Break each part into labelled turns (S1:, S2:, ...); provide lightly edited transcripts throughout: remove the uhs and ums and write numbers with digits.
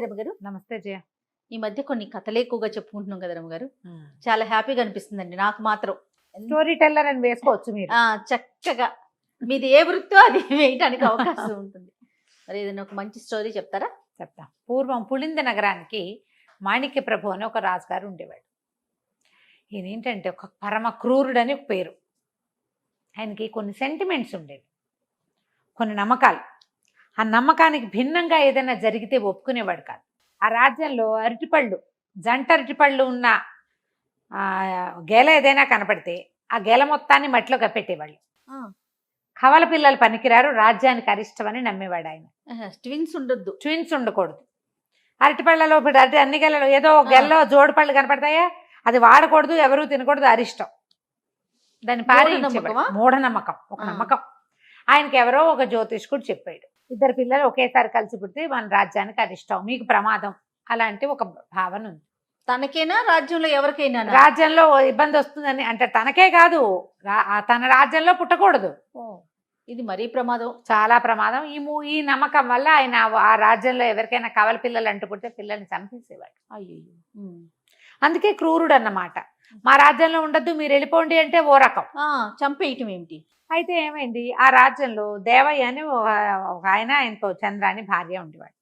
S1: రమ్మగారు.
S2: నమస్తే జయ.
S1: ఈ మధ్య కొన్ని కథలే ఎక్కువగా చెప్పుకుంటున్నాం కదా రమ్మగారు. చాలా హ్యాపీగా అనిపిస్తుందండి నాకు మాత్రం.
S2: స్టోరీ టెల్లర్ అని వేసుకోవచ్చు మీరు.
S1: చక్కగా మీది ఏ వృత్తో అది వేయటానికి అవకాశం ఉంటుంది. మరి ఏదైనా ఒక మంచి స్టోరీ చెప్తారా?
S2: చెప్తా. పూర్వం పులింద నగరానికి మాణిక్య ప్రభు అని ఒక రాజుగారు ఉండేవాడు. ఈయన ఏంటంటే ఒక పరమ క్రూరుడని ఒక పేరు. ఆయనకి కొన్ని సెంటిమెంట్స్ ఉండేవి, కొన్ని నమ్మకాలు. ఆ నమ్మకానికి భిన్నంగా ఏదైనా జరిగితే ఒప్పుకునేవాడు కాదు. ఆ రాజ్యంలో అరటిపళ్ళు, జంట అరటిపళ్ళు ఉన్న గేల ఏదైనా కనపడితే ఆ గేల మొత్తాన్ని మట్టిలో కప్పెట్టేవాళ్ళు. కవల పిల్లలు పనికిరారు, రాజ్యానికి అరిష్టమని నమ్మేవాడు ఆయన. ట్విన్స్ ఉండకూడదు. అరటిపళ్ళలో అరటి అన్ని గెలలో ఏదో గెల్లో జోడు పళ్ళు కనపడతాయా, అది వాడకూడదు, ఎవరూ తినకూడదు, అరిష్టం. దాన్ని మూఢనమ్మకం, ఒక నమ్మకం. ఆయనకి ఎవరో ఒక జ్యోతిష్కుడు చెప్పాడు, ఇద్దరు పిల్లలు ఒకేసారి కలిసి పుడితే మన రాజ్యానికి అరిష్టం, మీకు ప్రమాదం. అలాంటి ఒక భావన ఉంది.
S1: తనకైనా రాజ్యంలో ఎవరికైనా
S2: రాజ్యంలో ఇబ్బంది వస్తుందని అంటే తనకే కాదు, తన రాజ్యంలో పుట్టకూడదు.
S1: ఇది మరీ ప్రమాదం,
S2: చాలా ప్రమాదం. ఈ నమ్మకం వల్ల ఆయన ఆ రాజ్యంలో ఎవరికైనా కవల పిల్లలు అంటూ పుడితే పిల్లల్ని చంపేసేవాడు.
S1: అయ్యో,
S2: అందుకే క్రూరుడు అన్నమాట. మా రాజ్యంలో ఉండద్దు, మీరు వెళ్ళిపోండి అంటే ఓ రకం
S1: చంపేయటం ఏమిటి.
S2: అయితే ఏమైంది, ఆ రాజ్యంలో దేవయ్య అని ఒక ఆయనతో చంద్ర అని భార్య ఉండేవాడు.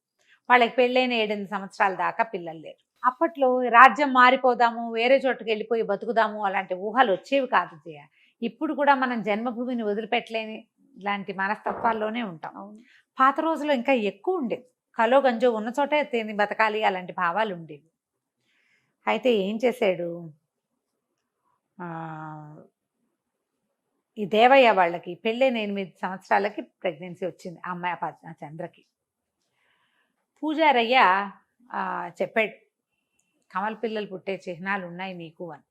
S2: వాళ్ళకి పెళ్ళైన 7 సంవత్సరాల దాకా పిల్లలు లేరు. అప్పట్లో రాజ్యం మారిపోదాము, వేరే చోటుకి వెళ్ళిపోయి బతుకుదాము అలాంటి ఊహలు వచ్చేవి కాదు జయ. ఇప్పుడు కూడా మనం జన్మభూమిని వదిలిపెట్టలేని ఇలాంటి మనస్తత్వాల్లోనే ఉంటాం. పాత రోజుల్లో ఇంకా ఎక్కువ ఉండేది. కలో గంజో ఉన్న చోటే తిని బతకాలి అలాంటి భావాలు ఉండేవి. అయితే ఏం చేశాడు, ఈ దేవయ్య వాళ్ళకి పెళ్ళైన 8 సంవత్సరాలకి ప్రెగ్నెన్సీ వచ్చింది ఆ అమ్మాయి, ఆ చంద్రకి. పూజారయ్య చెప్పాడు, కమల పిల్లలు పుట్టే చిహ్నాలు ఉన్నాయి నీకు అని.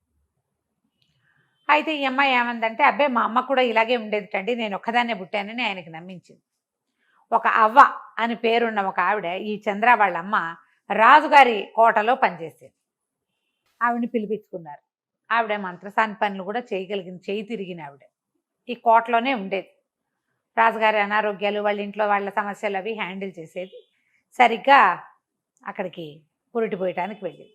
S2: అయితే ఈ అమ్మాయి ఏమందంటే, అబ్బాయి మా అమ్మ కూడా ఇలాగే ఉండేది కండి, నేను ఒక్కదాన్నే పుట్టానని ఆయనకి నమ్మించింది. ఒక అవ్వ అని పేరున్న ఒక ఆవిడ, ఈ చంద్ర వాళ్ళ అమ్మ రాజుగారి కోటలో పనిచేసేది. ఆవిడని పిలిపించుకున్నారు. ఆవిడ మంత్రసాని పనులు కూడా చేయగలిగింది, చేయి తిరిగిన ఆవిడ. ఈ కోటలోనే ఉండేది. రాజుగారి అనారోగ్యాలు, వాళ్ళ ఇంట్లో వాళ్ళ సమస్యలు అవి హ్యాండిల్ చేసేది. సరిగ్గా అక్కడికి పురిటిపోయటానికి వెళ్ళింది.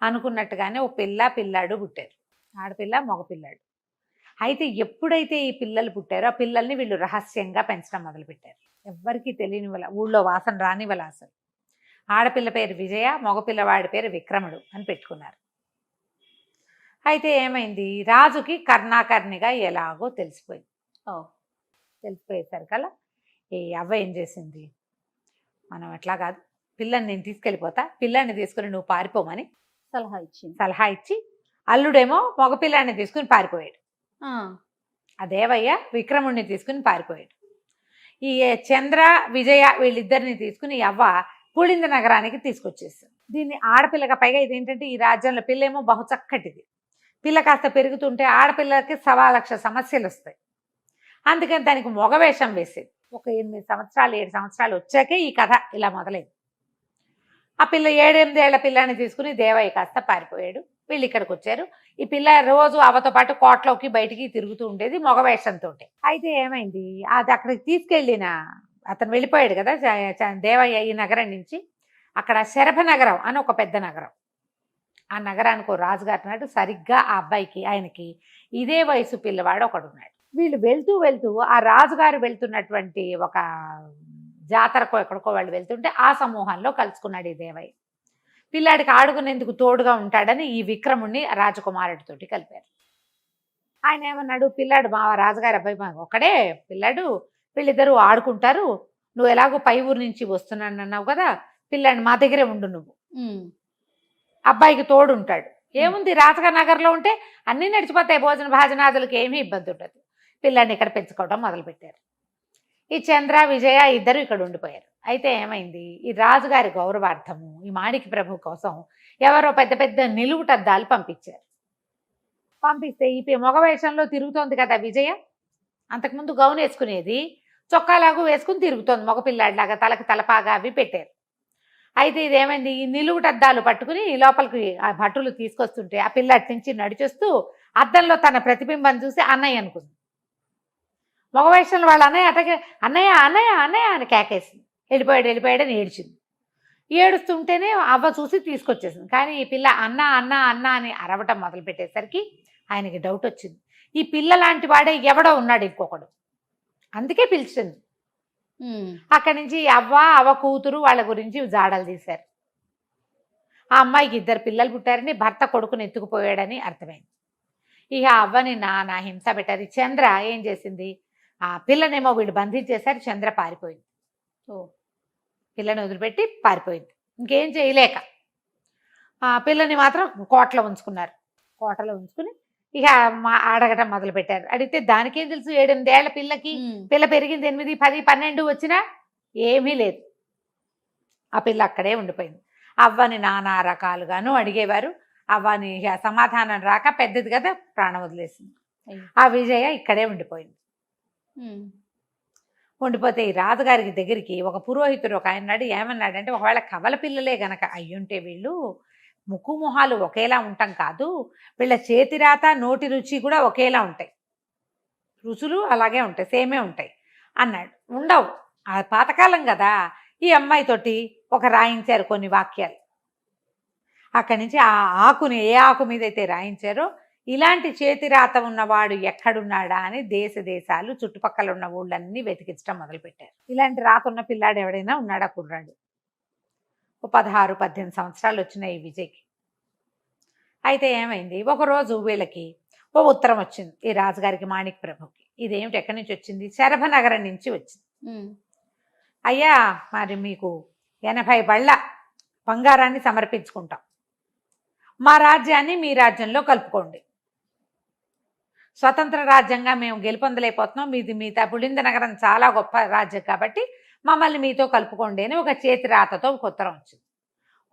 S2: అనుకున్నట్టుగానే ఓ పిల్లాడు పుట్టారు, ఆడపిల్ల మగపిల్లాడు. అయితే ఎప్పుడైతే ఈ పిల్లలు పుట్టారో ఆ పిల్లల్ని వీళ్ళు రహస్యంగా పెంచడం మొదలుపెట్టారు. ఎవ్వరికీ తెలియని వాళ్ళ, ఊళ్ళో వాసన రాని వాళ్ళ. అసలు ఆడపిల్ల పేరు విజయ, మగపిల్లవాడి పేరు విక్రముడు అని పెట్టుకున్నారు. అయితే ఏమైంది, రాజుకి కర్ణాకర్ణిగా ఎలాగో తెలిసిపోయింది. తెలిసిపోయేసరికల్లా ఈ అవ్వ ఏం చేసింది, మనం ఎట్లా కాదు, పిల్లని నేను తీసుకెళ్ళిపోతా, పిల్లాన్ని తీసుకుని నువ్వు పారిపోమని సలహా ఇచ్చి అల్లుడేమో మగపిల్లాన్ని తీసుకుని పారిపోయాడు. ఆ దేవయ్య విక్రముడిని తీసుకుని పారిపోయాడు. ఈ చంద్ర విజయ వీళ్ళిద్దరిని తీసుకుని అవ్వ పులింద నగరానికి తీసుకొచ్చేస్తుంది. దీన్ని ఆడపిల్లగా, పైగా ఇదేంటంటే ఈ రాజ్యంలో పిల్లేమో బహు చక్కటిది. పిల్ల కాస్త పెరుగుతుంటే ఆడపిల్లకి 1,00,000 సమస్యలు వస్తాయి. అందుకని దానికి మగవేషం వేసేది. ఒక 8 సంవత్సరాలు 7 సంవత్సరాలు వచ్చాకే ఈ కథ ఇలా మొదలైంది. ఆ పిల్ల 7-8 ఏళ్ల పిల్లాన్ని తీసుకుని దేవయ్య కాస్త పారిపోయాడు. వీళ్ళు ఇక్కడికి వచ్చారు. ఈ పిల్ల రోజు అవతో పాటు కోటలోకి బయటికి తిరుగుతూ ఉండేది మగవేషంతో. అయితే ఏమైంది, అది అక్కడికి తీసుకెళ్ళిన అతను వెళ్ళిపోయాడు కదా దేవయ్య ఈ నగరం నుంచి. అక్కడ శరభ నగరం అని ఒక పెద్ద నగరం. ఆ నగరానికి రాజుగారు నాడు సరిగ్గా ఆ అబ్బాయికి ఆయనకి ఇదే వయసు పిల్లవాడు ఒకడున్నాడు. వీళ్ళు వెళ్తూ వెళ్తూ ఆ రాజుగారు వెళ్తున్నటువంటి ఒక జాతరకో ఎక్కడికో వాళ్ళు వెళ్తుంటే ఆ సమూహంలో కలుసుకున్నాడు ఈ దేవయ్య. పిల్లాడికి ఆడుకునేందుకు తోడుగా ఉంటాడని ఈ విక్రముణ్ణి రాజకుమారుడితోటి కలిపారు. ఆయన ఏమన్నాడు, పిల్లాడు మా రాజుగారి అబ్బాయి ఒకడే పిల్లాడు, వీళ్ళిద్దరూ ఆడుకుంటారు, నువ్వు ఎలాగో పై ఊరు నుంచి వస్తున్నాను అన్నావు కదా, పిల్లాడిని మా దగ్గరే ఉండు, నువ్వు అబ్బాయికి తోడు ఉంటాడు. ఏముంది, రాజగారి నగర్లో ఉంటే అన్నీ నడిచిపోతాయి, భోజన భాజనాదులకి ఏమీ ఇబ్బంది ఉండదు. పిల్లాడిని ఇక్కడ పెంచుకోవడం మొదలుపెట్టారు. ఈ చంద్ర విజయ ఇద్దరు ఇక్కడ ఉండిపోయారు. అయితే ఏమైంది, ఈ రాజుగారి గౌరవార్థము ఈ మాణిక్య ప్రభు కోసం ఎవరో పెద్ద పెద్ద నిలువుటద్దాలు పంపించారు. పంపిస్తే ఈ మగవేషంలో తిరుగుతోంది కదా విజయ, అంతకుముందు గౌన్ వేసుకునేది, చొక్కాలాగు వేసుకుని తిరుగుతోంది మగపిల్లాడిలాగా, తలకి తలపాగా అవి పెట్టారు. అయితే ఇదేమైంది, ఈ నిలువుటద్దాలు పట్టుకుని లోపలికి ఆ భటులు తీసుకొస్తుంటే ఆ పిల్ల అటు నుంచి నడిచొస్తూ అద్దంలో తన ప్రతిబింబం చూసి అన్నయ్య అనుకుంది. మగవేషంలో వాళ్ళ అన్నయ్య అటకే అన్నయ్య అన్నయ్య అన్నయ్య అని కేకేసింది. వెళ్ళిపోయాడని ఏడ్చింది. ఏడుస్తుంటేనే అవ్వ చూసి తీసుకొచ్చేసింది. కానీ ఈ పిల్ల అన్న అన్న అన్న అని అరవటం మొదలు పెట్టేసరికి ఆయనకి డౌట్ వచ్చింది. ఈ పిల్ల లాంటి వాడే ఎవడో ఉన్నాడు ఇంకొకడు, అందుకే పిలిచింది. అక్కడి నుంచి అవ్వ కూతురు వాళ్ళ గురించి జాడలు తీశారు. ఆ అమ్మాయికి 2 పిల్లలు పుట్టారని, భర్త కొడుకుని ఎత్తుకుపోయాడని అర్థమైంది. ఇక అవ్వని నానా హింస పెట్టారు. చంద్ర ఏం చేసింది, ఆ పిల్లనేమో వీళ్ళు బంధించేశారు. చంద్ర పారిపోయింది. పిల్లని వదిలిపెట్టి పారిపోయింది. ఇంకేం చేయలేక ఆ పిల్లని మాత్రం కోటలో ఉంచుకున్నారు. కోటలో ఉంచుకుని ఇక అడగటం మొదలు పెట్టారు. అడిగితే దానికేం తెలుసు, 7-8 ఏళ్ల పిల్లకి, పిల్ల పెరిగింది 8, 10, 12 వచ్చినా ఏమీ లేదు. ఆ పిల్ల అక్కడే ఉండిపోయింది. అవ్వని నానా రకాలుగాను అడిగేవారు. అవ్వని సమాధానం రాక పెద్దది కదా ప్రాణం వదిలేసింది. ఆ విజయ ఇక్కడే ఉండిపోయింది. ఉండిపోతే ఈ రాజుగారికి దగ్గరికి ఒక పురోహితుడు ఒక ఆయన ఏమన్నాడంటే, ఒకవేళ కవల పిల్లలే గనక అయ్యుంటే వీళ్ళు ముక్కు మొహాలు ఒకేలా ఉంటాం కాదు, వీళ్ళ చేతిరాత నోటి రుచి కూడా ఒకేలా ఉంటాయి, రుచులు అలాగే ఉంటాయి, సేమే ఉంటాయి అన్నాడు. ఉండవు, ఆ పాతకాలం కదా. ఈ అమ్మాయితోటి ఒక రాయించారు కొన్ని వాక్యాలు. అక్కడి నుంచి ఆ ఆకుని ఏ ఆకు మీద అయితే రాయించారో, ఇలాంటి చేతిరాత ఉన్నవాడు ఎక్కడున్నాడా అని దేశాలు చుట్టుపక్కల ఉన్న ఊళ్ళన్నీ వెతికించడం మొదలుపెట్టారు. ఇలాంటి రాత ఉన్న పిల్లాడు ఎవడైనా ఉన్నాడా కుర్రాడు. 16-18 సంవత్సరాలు వచ్చినాయి ఈ విజయ్కి. అయితే ఏమైంది, ఒకరోజు వీళ్ళకి ఓ ఉత్తరం వచ్చింది ఈ రాజుగారికి, మాణిక్ ప్రభుకి. ఇదేమిటి, ఎక్కడి నుంచి వచ్చింది, శరభనగరం నుంచి వచ్చింది. అయ్యా, మరి మీకు 80 బళ్ళ బంగారాన్ని సమర్పించుకుంటాం, మా రాజ్యాన్ని మీ రాజ్యంలో కలుపుకోండి, స్వతంత్ర రాజ్యంగా మేము గెలుపొందలేకపోతున్నాం, మిగతా పులింద నగరం చాలా గొప్ప రాజ్యం కాబట్టి మమ్మల్ని మీతో కలుపుకోండి అని ఒక చేతి రాతతో ఒక ఉత్తరం వచ్చింది.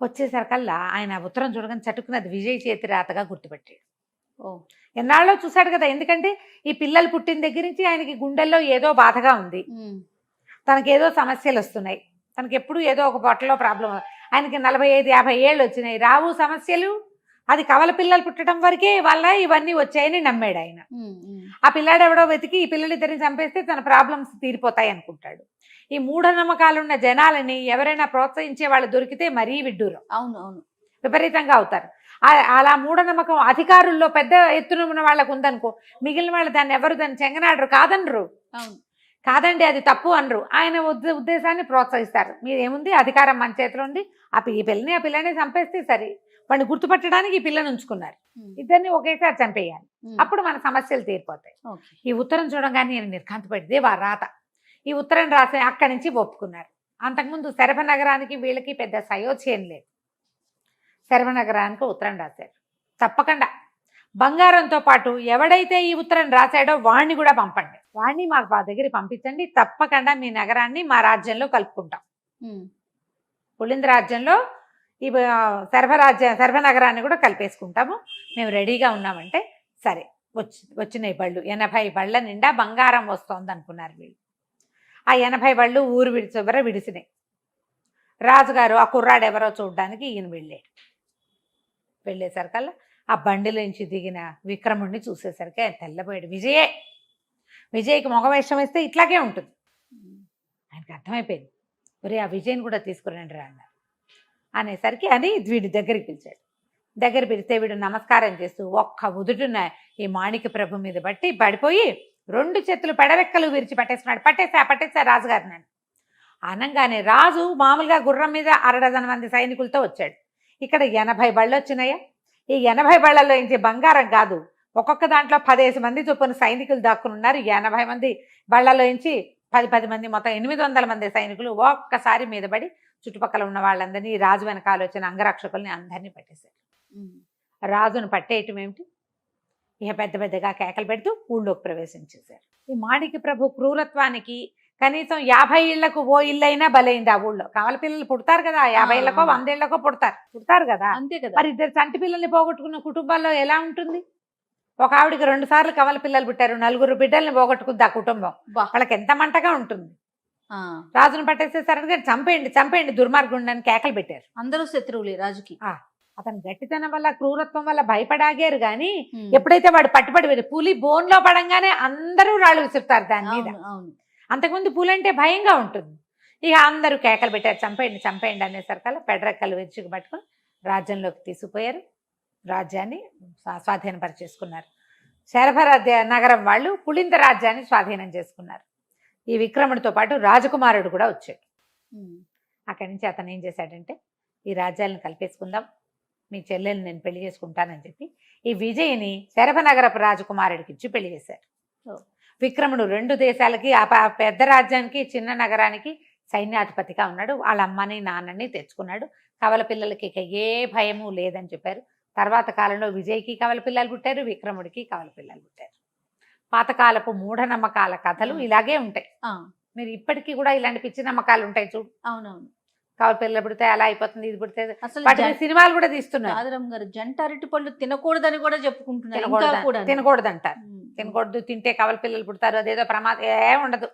S2: వచ్చేసరికల్లా ఆయన ఉత్తరం చూడగానే చటుకున్నది విజయ్ చేతి రాతగా గుర్తుపెట్టాడు. ఎన్నాళ్ళో చూశాడు కదా, ఎందుకంటే ఈ పిల్లలు పుట్టిన దగ్గర నుంచి ఆయనకి గుండెల్లో ఏదో బాధగా ఉంది, తనకేదో సమస్యలు వస్తున్నాయి, తనకి ఎప్పుడు ఏదో ఒక పొట్టలో ప్రాబ్లం. ఆయనకి 45-50 ఏళ్ళు వచ్చినాయి, రావు సమస్యలు. అది కవల పిల్లలు పుట్టడం వరకే వల్ల ఇవన్నీ వచ్చాయని నమ్మాడు ఆయన. ఆ పిల్లాడు ఎవడో వెతికి ఈ పిల్లలిద్దరిని చంపేస్తే తన ప్రాబ్లమ్స్ తీరిపోతాయి అనుకుంటాడు. ఈ మూఢనమ్మకాలున్న జనాలని ఎవరైనా ప్రోత్సహించే వాళ్ళు దొరికితే మరీ విడ్డూరం, అవును విపరీతంగా అవుతారు. అలా మూఢనమ్మకం అధికారుల్లో పెద్ద ఎత్తున ఉన్న వాళ్ళకు ఉందనుకో, మిగిలిన వాళ్ళు దాన్ని ఎవరు దాన్ని చెంగనాడరు, కాదనరు. కాదండి అది తప్పు అనరు. ఆయన ఉద్దేశాన్ని ప్రోత్సహిస్తారు. మీరేముంది, అధికారం మన చేతిలో ఉంది, ఆ పిల్లని చంపేస్తే సరే, వాడిని గుర్తుపట్టడానికి ఈ పిల్లని ఉంచుకున్నారు, ఇద్దరిని ఒకేసారి చంపేయాలి, అప్పుడు మన సమస్యలు తీరిపోతాయి. ఈ ఉత్తరం చూడగానే నేను నిర్ఘాంతపడితే వారు రాత. ఈ ఉత్తరం రాసి అక్కడి నుంచి ఒప్పుకున్నారు. అంతకుముందు శరభనగరానికి వీళ్ళకి పెద్ద సయోధ్యం లేదు. శరభనగరానికి ఉత్తరం రాశారు, తప్పకుండా బంగారంతో పాటు ఎవడైతే ఈ ఉత్తరం రాశాడో వాణ్ణి కూడా పంపండి, వాణ్ణి మాకు మా దగ్గర పంపించండి, తప్పకుండా మీ నగరాన్ని మా రాజ్యంలో కలుపుకుంటాం, పులింద రాజ్యంలో ఈ శర్భనగరాన్ని కూడా కలిపేసుకుంటాము, మేము రెడీగా ఉన్నామంటే సరే. వచ్చినాయి బళ్ళు, 80 బళ్ళ నిండా బంగారం వస్తోంది అనుకున్నారు వీళ్ళు. ఆ 80 బళ్ళు ఊరు విడిసినాయి. రాజుగారు ఆ కుర్రాడు ఎవరో చూడడానికి ఈయన వెళ్ళేసరికల్లా ఆ బండిలో నుంచి దిగిన విక్రముడిని చూసేసరికి ఆయన తెల్లబోయాడు. విజయ్కి మొగవేషం వేస్తే ఇట్లాగే ఉంటుంది. ఆయనకి అర్థమైపోయింది, ఒరే ఆ విజయ్ని కూడా తీసుకురండి రా అన్నారు. అనేసరికి అని వీడి దగ్గరికి పిలిచాడు. దగ్గర పిలిస్తే వీడు నమస్కారం చేస్తూ ఒక్క ఉదుటున ఈ మాణిక ప్రభు మీద పడిపోయి 2 చేతులు పెడరెక్కలు విరిచి పట్టేస్తున్నాడు. పట్టేసా రాజుగారిని అనగానే రాజు మామూలుగా గుర్రం మీద 6 మంది సైనికులతో వచ్చాడు. ఇక్కడ 80 బళ్ళు వచ్చినాయా? ఈ 80 బళ్ళల్లో నుంచి బంగారం కాదు, ఒక్కొక్క దాంట్లో 10 మంది చొప్పున సైనికులు దాక్కుని ఉన్నారు. 80 మంది బళ్ళలో నుంచి 10 మంది, మొత్తం 800 మంది సైనికులు ఒక్కసారి మీద పడి చుట్టుపక్కల ఉన్న వాళ్ళందరినీ, రాజు వెనకాల వచ్చిన అంగరక్షకుల్ని అందరినీ పట్టేశారు. రాజును పట్టేయటం ఏమిటి, ఇక పెద్దగా కేకలు పెడుతూ ఊళ్ళోకి ప్రవేశించేశారు. ఈ మాణిక ప్రభు క్రూరత్వానికి కనీసం 50 ఇళ్లకు ఓ ఇల్లైనా బలైంది ఆ ఊళ్ళో. కవల పిల్లలు పుడతారు కదా, 50 ఇళ్లకో 100 ఇళ్లకో పుడతారు కదా, అంతే కదా. మరి 2 చంటి పిల్లల్ని పోగొట్టుకున్న కుటుంబాల్లో ఎలా ఉంటుంది? ఒక ఆవిడికి 2 సార్లు కవల పిల్లలు పుట్టారు, 4 బిడ్డల్ని పోగొట్టుకుంది ఆ కుటుంబం. వాళ్ళకి ఎంత మంటగా ఉంటుంది. రాజును పట్టేసేసరికి చంపేయండి దుర్మార్గుండి అని కేకలు పెట్టారు. అందరూ శత్రువులే రాజుకి. అతను గట్టితనం వల్ల, క్రూరత్వం వల్ల భయపడాగారు గాని, ఎప్పుడైతే వాడు పట్టుబడి పులి బోన్ లో పడంగానే అందరూ రాళ్ళు విసురుతారు దాని మీద. అంతకుముందు పులి అంటే భయంగా ఉంటుంది, ఇక అందరూ కేకలు పెట్టారు, చంపేయండి చంపేయండి అనేసరికల్లా పెడరెక్కలు విరుచుకు పట్టుకొని రాజ్యంలోకి తీసుకుపోయారు. రాజ్యాన్ని స్వాధీనపరిచేసుకున్నారు. నగరం వాళ్ళు పులింద రాజ్యాన్ని స్వాధీనం చేసుకున్నారు. ఈ విక్రముడితో పాటు రాజకుమారుడు కూడా వచ్చాడు. అక్కడి నుంచి అతను ఏం చేశాడంటే, ఈ రాజ్యాలను కలిపేసుకుందాం, మీ చెల్లెల్ని నేను పెళ్లి చేసుకుంటానని చెప్పి ఈ విజయ్ని శరభనగరపు రాజకుమారుడికి ఇచ్చి పెళ్లి చేశారు. విక్రముడు 2 దేశాలకి, ఆ పెద్ద రాజ్యానికి చిన్న నగరానికి సైన్యాధిపతిగా ఉన్నాడు. వాళ్ళ అమ్మని నాన్నని తెచ్చుకున్నాడు. కవల పిల్లలకి ఇక ఏ భయము లేదని చెప్పారు. తర్వాత కాలంలో విజయ్కి కవల పిల్లలు పుట్టారు, విక్రముడికి కవల పిల్లలు పుట్టారు. పాతకాలపు మూఢనమ్మకాల కథలు ఇలాగే ఉంటాయి. మీరు ఇప్పటికీ కూడా ఇలాంటి పిచ్చి నమ్మకాలు ఉంటాయి చూడు.
S1: అవునవును.
S2: కవల పిల్లలు పుడితే అలా అయిపోతుంది, ఇది పుడితే
S1: అసలు
S2: సినిమాలు కూడా తీస్తున్నారు.
S1: ఆదరం గారు జంట అరటి పళ్ళు తినకూడదని కూడా చెప్పుకుంటున్నారు.
S2: తినకూడదంటారు. తినకూడదు, తింటే కవల పిల్లలు పుడతారు, అదేదో ప్రమాదం ఏం ఉండదు,